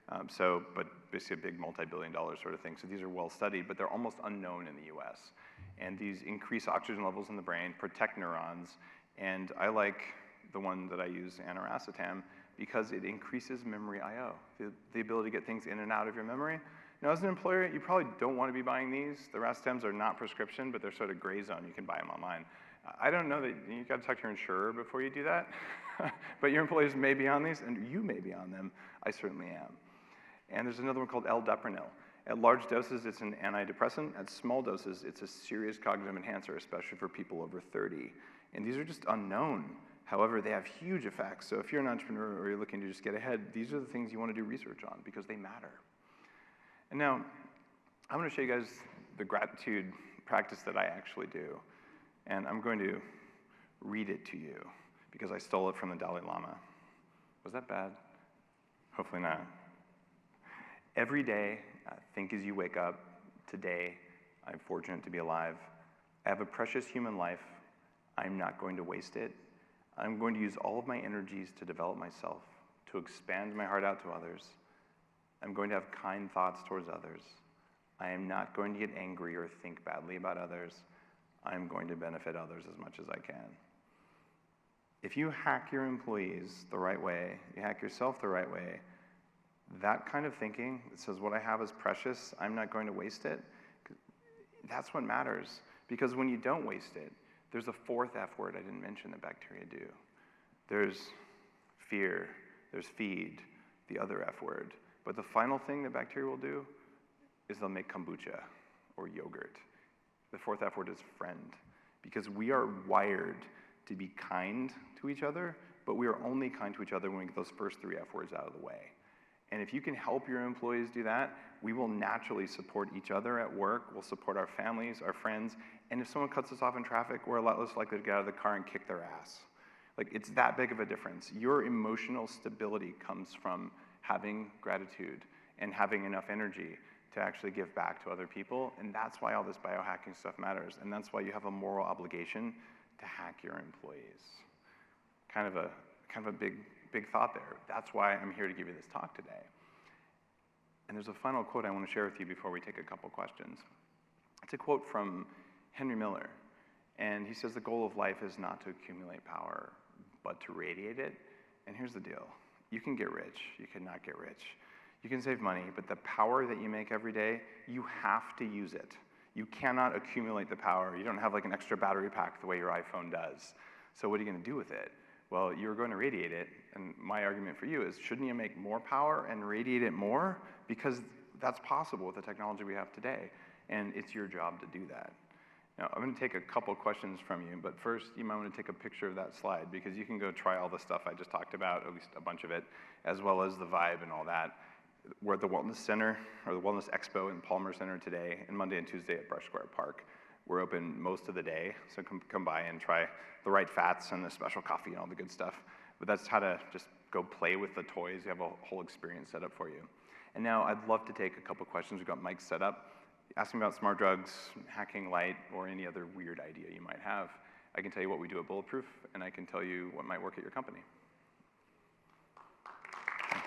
But basically a big multi-billion-dollar sort of thing. So these are well studied, but they're almost unknown in the US. And these increase oxygen levels in the brain, protect neurons, and I like the one that I use, aniracetam, because it increases memory I/O, the ability to get things in and out of your memory. Now, as an employer, you probably don't want to be buying these. The racetams are not prescription, but they're sort of gray zone. You can buy them online. I don't know that you've got to talk to your insurer before you do that, but your employees may be on these, and you may be on them. I certainly am. And there's another one called L-deprenyl. At large doses, it's an antidepressant. At small doses, it's a serious cognitive enhancer, especially for people over 30. And these are just unknown. However, they have huge effects. So if you're an entrepreneur or you're looking to just get ahead, these are the things you want to do research on because they matter. And now, I'm going to show you guys the gratitude practice that I actually do. And I'm going to read it to you because I stole it from the Dalai Lama. Was that bad? Hopefully not. Every day, think as you wake up. Today, I'm fortunate to be alive. I have a precious human life. I'm not going to waste it. I'm going to use all of my energies to develop myself, to expand my heart out to others. I'm going to have kind thoughts towards others. I am not going to get angry or think badly about others. I'm going to benefit others as much as I can. If you hack your employees the right way, you hack yourself the right way, that kind of thinking that says what I have is precious, I'm not going to waste it, that's what matters. Because when you don't waste it, there's a fourth F word I didn't mention that bacteria do. There's fear, there's feed, the other F word. But the final thing that bacteria will do is they'll make kombucha or yogurt. The fourth F word is friend, because we are wired to be kind to each other, but we are only kind to each other when we get those first three F words out of the way. And if you can help your employees do that, we will naturally support each other at work, we'll support our families, our friends, and if someone cuts us off in traffic, we're a lot less likely to get out of the car and kick their ass. Like, it's that big of a difference. Your emotional stability comes from having gratitude and having enough energy to actually give back to other people, and that's why all this biohacking stuff matters, and that's why you have a moral obligation to hack your employees. Kind of a big thought there. That's why I'm here to give you this talk today. And there's a final quote I want to share with you before we take a couple questions. It's a quote from Henry Miller, and he says the goal of life is not to accumulate power, but to radiate it. And here's the deal. You can get rich, you cannot get rich. You can save money, but the power that you make every day, you have to use it. You cannot accumulate the power. You don't have like an extra battery pack the way your iPhone does. So what are you going to do with it? Well, you're going to radiate it, and my argument for you is, shouldn't you make more power and radiate it more? Because that's possible with the technology we have today, and it's your job to do that. Now, I'm going to take a couple questions from you, but first, you might want to take a picture of that slide, because you can go try all the stuff I just talked about, at least a bunch of it, as well as the vibe and all that. We're at the Wellness Center, or the Wellness Expo in Palmer Center today, and Monday and Tuesday at Brush Square Park. We're open most of the day, so come by and try the right fats and the special coffee and all the good stuff. But that's how to just go play with the toys. You have a whole experience set up for you. And now I'd love to take a couple questions. We've got mics set up. Ask me about smart drugs, hacking light, or any other weird idea you might have. I can tell you what we do at Bulletproof, and I can tell you what might work at your company. Thanks.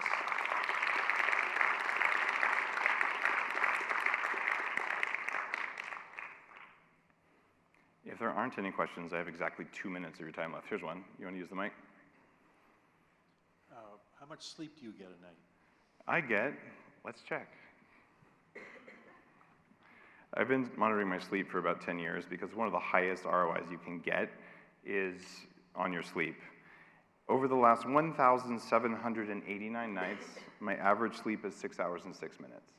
If there aren't any questions, I have exactly 2 minutes of your time left. Here's one. You want to use the mic? How much sleep do you get a night? I get, let's check. I've been monitoring my sleep for about 10 years because one of the highest ROIs you can get is on your sleep. Over the last 1,789 nights, my average sleep is 6 hours and 6 minutes.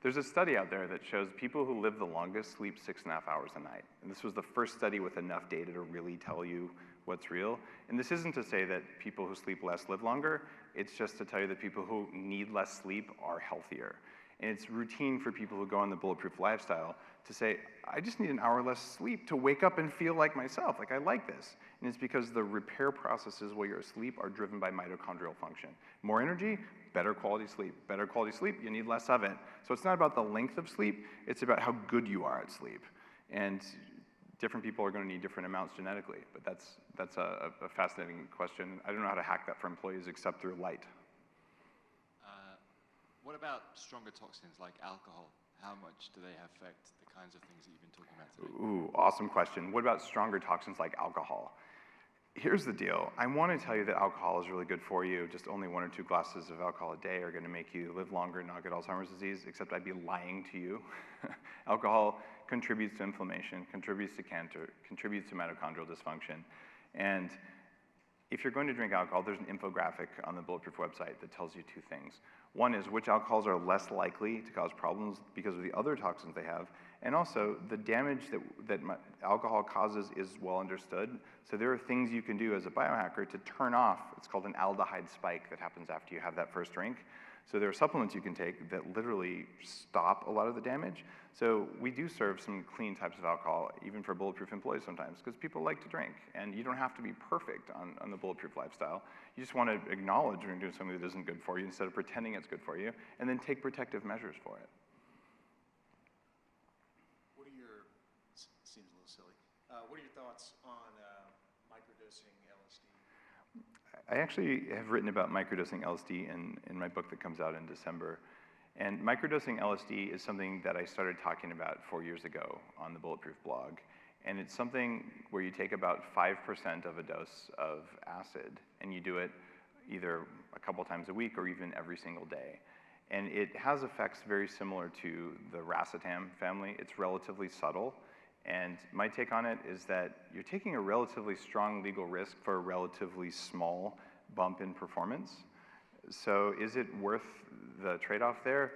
There's a study out there that shows people who live the longest sleep 6.5 hours a night. And this was the first study with enough data to really tell you what's real. And this isn't to say that people who sleep less live longer. It's just to tell you that people who need less sleep are healthier. And it's routine for people who go on the Bulletproof lifestyle to say, I just need an hour less sleep to wake up and feel like myself, like I like this. And it's because the repair processes while you're asleep are driven by mitochondrial function. More energy, better quality sleep. Better quality sleep, you need less of it. So it's not about the length of sleep, it's about how good you are at sleep. And different people are going to need different amounts genetically, but that's a fascinating question. I don't know how to hack that for employees except through light. What about stronger toxins like alcohol? How much do they affect the kinds of things that you've been talking about today? Ooh, awesome question. What about stronger toxins like alcohol? Here's the deal. I want to tell you that alcohol is really good for you. Just only 1 or 2 glasses of alcohol a day are going to make you live longer and not get Alzheimer's disease, except I'd be lying to you. Alcohol contributes to inflammation, contributes to cancer, contributes to mitochondrial dysfunction. And if you're going to drink alcohol, there's an infographic on the Bulletproof website that tells you 2 things. One is which alcohols are less likely to cause problems because of the other toxins they have, and also the damage that alcohol causes is well understood. So there are things you can do as a biohacker to turn off, it's called an aldehyde spike that happens after you have that first drink. So there are supplements you can take that literally stop a lot of the damage. So we do serve some clean types of alcohol, even for Bulletproof employees sometimes, because people like to drink. And you don't have to be perfect on the Bulletproof lifestyle. You just want to acknowledge when you're doing something that isn't good for you instead of pretending it's good for you, and then take protective measures for it. Seems a little silly. What are your thoughts on microdosing LSD? I actually have written about microdosing LSD in my book that comes out in December. And microdosing LSD is something that I started talking about 4 years ago on the Bulletproof blog. And it's something where you take about 5% of a dose of acid, and you do it either a couple times a week or even every single day. And it has effects very similar to the racetam family. It's relatively subtle. And my take on it is that you're taking a relatively strong legal risk for a relatively small bump in performance. So is it worth the trade-off there?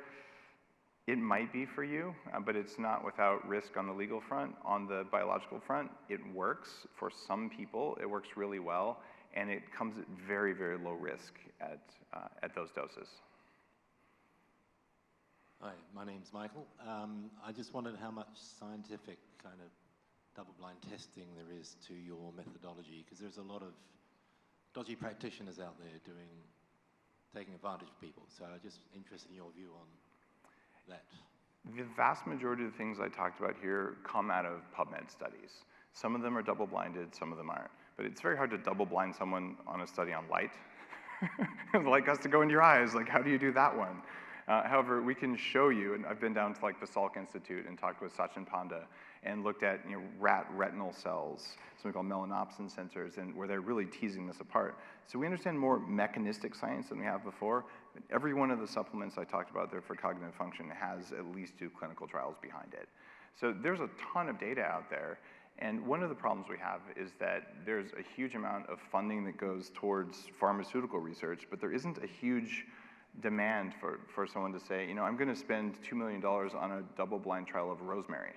It might be for you, but it's not without risk on the legal front. On the biological front, it works. For some people, it works really well, and it comes at very, very low risk at those doses. Hi, my name's Michael. I just wondered how much scientific kind of double-blind testing there is to your methodology, because there's a lot of dodgy practitioners out there taking advantage of people. So I'm just interested in your view on that. The vast majority of the things I talked about here come out of PubMed studies. Some of them are double-blinded, some of them aren't. But it's very hard to double-blind someone on a study on light. The light has to go into your eyes. Like, how do you do that one? However, we can show you, and I've been down to like the Salk Institute and talked with Sachin Panda and looked at rat retinal cells, something called melanopsin sensors, and where they're really teasing this apart. So we understand more mechanistic science than we have before. Every one of the supplements I talked about there for cognitive function has at least 2 clinical trials behind it. So there's a ton of data out there. And one of the problems we have is that there's a huge amount of funding that goes towards pharmaceutical research, but there isn't a huge demand for someone to say, I'm going to spend $2 million on a double-blind trial of rosemary.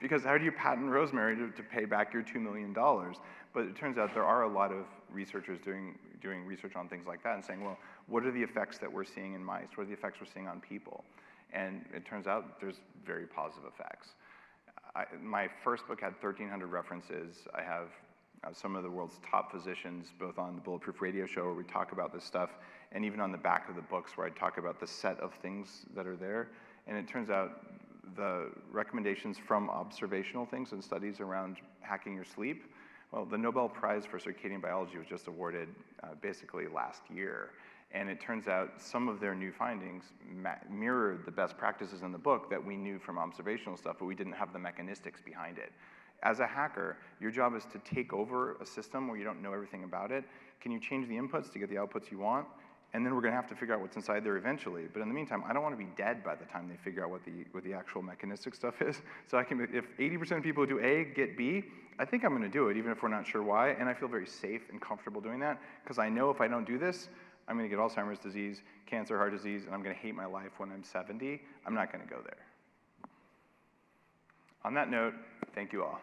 Because how do you patent rosemary to pay back your $2 million? But it turns out there are a lot of researchers doing research on things like that and saying, well, what are the effects that we're seeing in mice? What are the effects we're seeing on people? And it turns out there's very positive effects. My first book had 1,300 references. I have some of the world's top physicians, both on the Bulletproof Radio Show where we talk about this stuff, and even on the back of the books where I talk about the set of things that are there. And it turns out the recommendations from observational things and studies around hacking your sleep, well, the Nobel Prize for Circadian Biology was just awarded basically last year. And it turns out some of their new findings mirrored the best practices in the book that we knew from observational stuff, but we didn't have the mechanistics behind it. As a hacker, your job is to take over a system where you don't know everything about it. Can you change the inputs to get the outputs you want? And then we're gonna have to figure out what's inside there eventually. But in the meantime, I don't wanna be dead by the time they figure out what the actual mechanistic stuff is. So if 80% of people who do A get B, I think I'm gonna do it, even if we're not sure why. And I feel very safe and comfortable doing that, because I know if I don't do this, I'm gonna get Alzheimer's disease, cancer, heart disease, and I'm gonna hate my life when I'm 70. I'm not gonna go there. On that note, thank you all.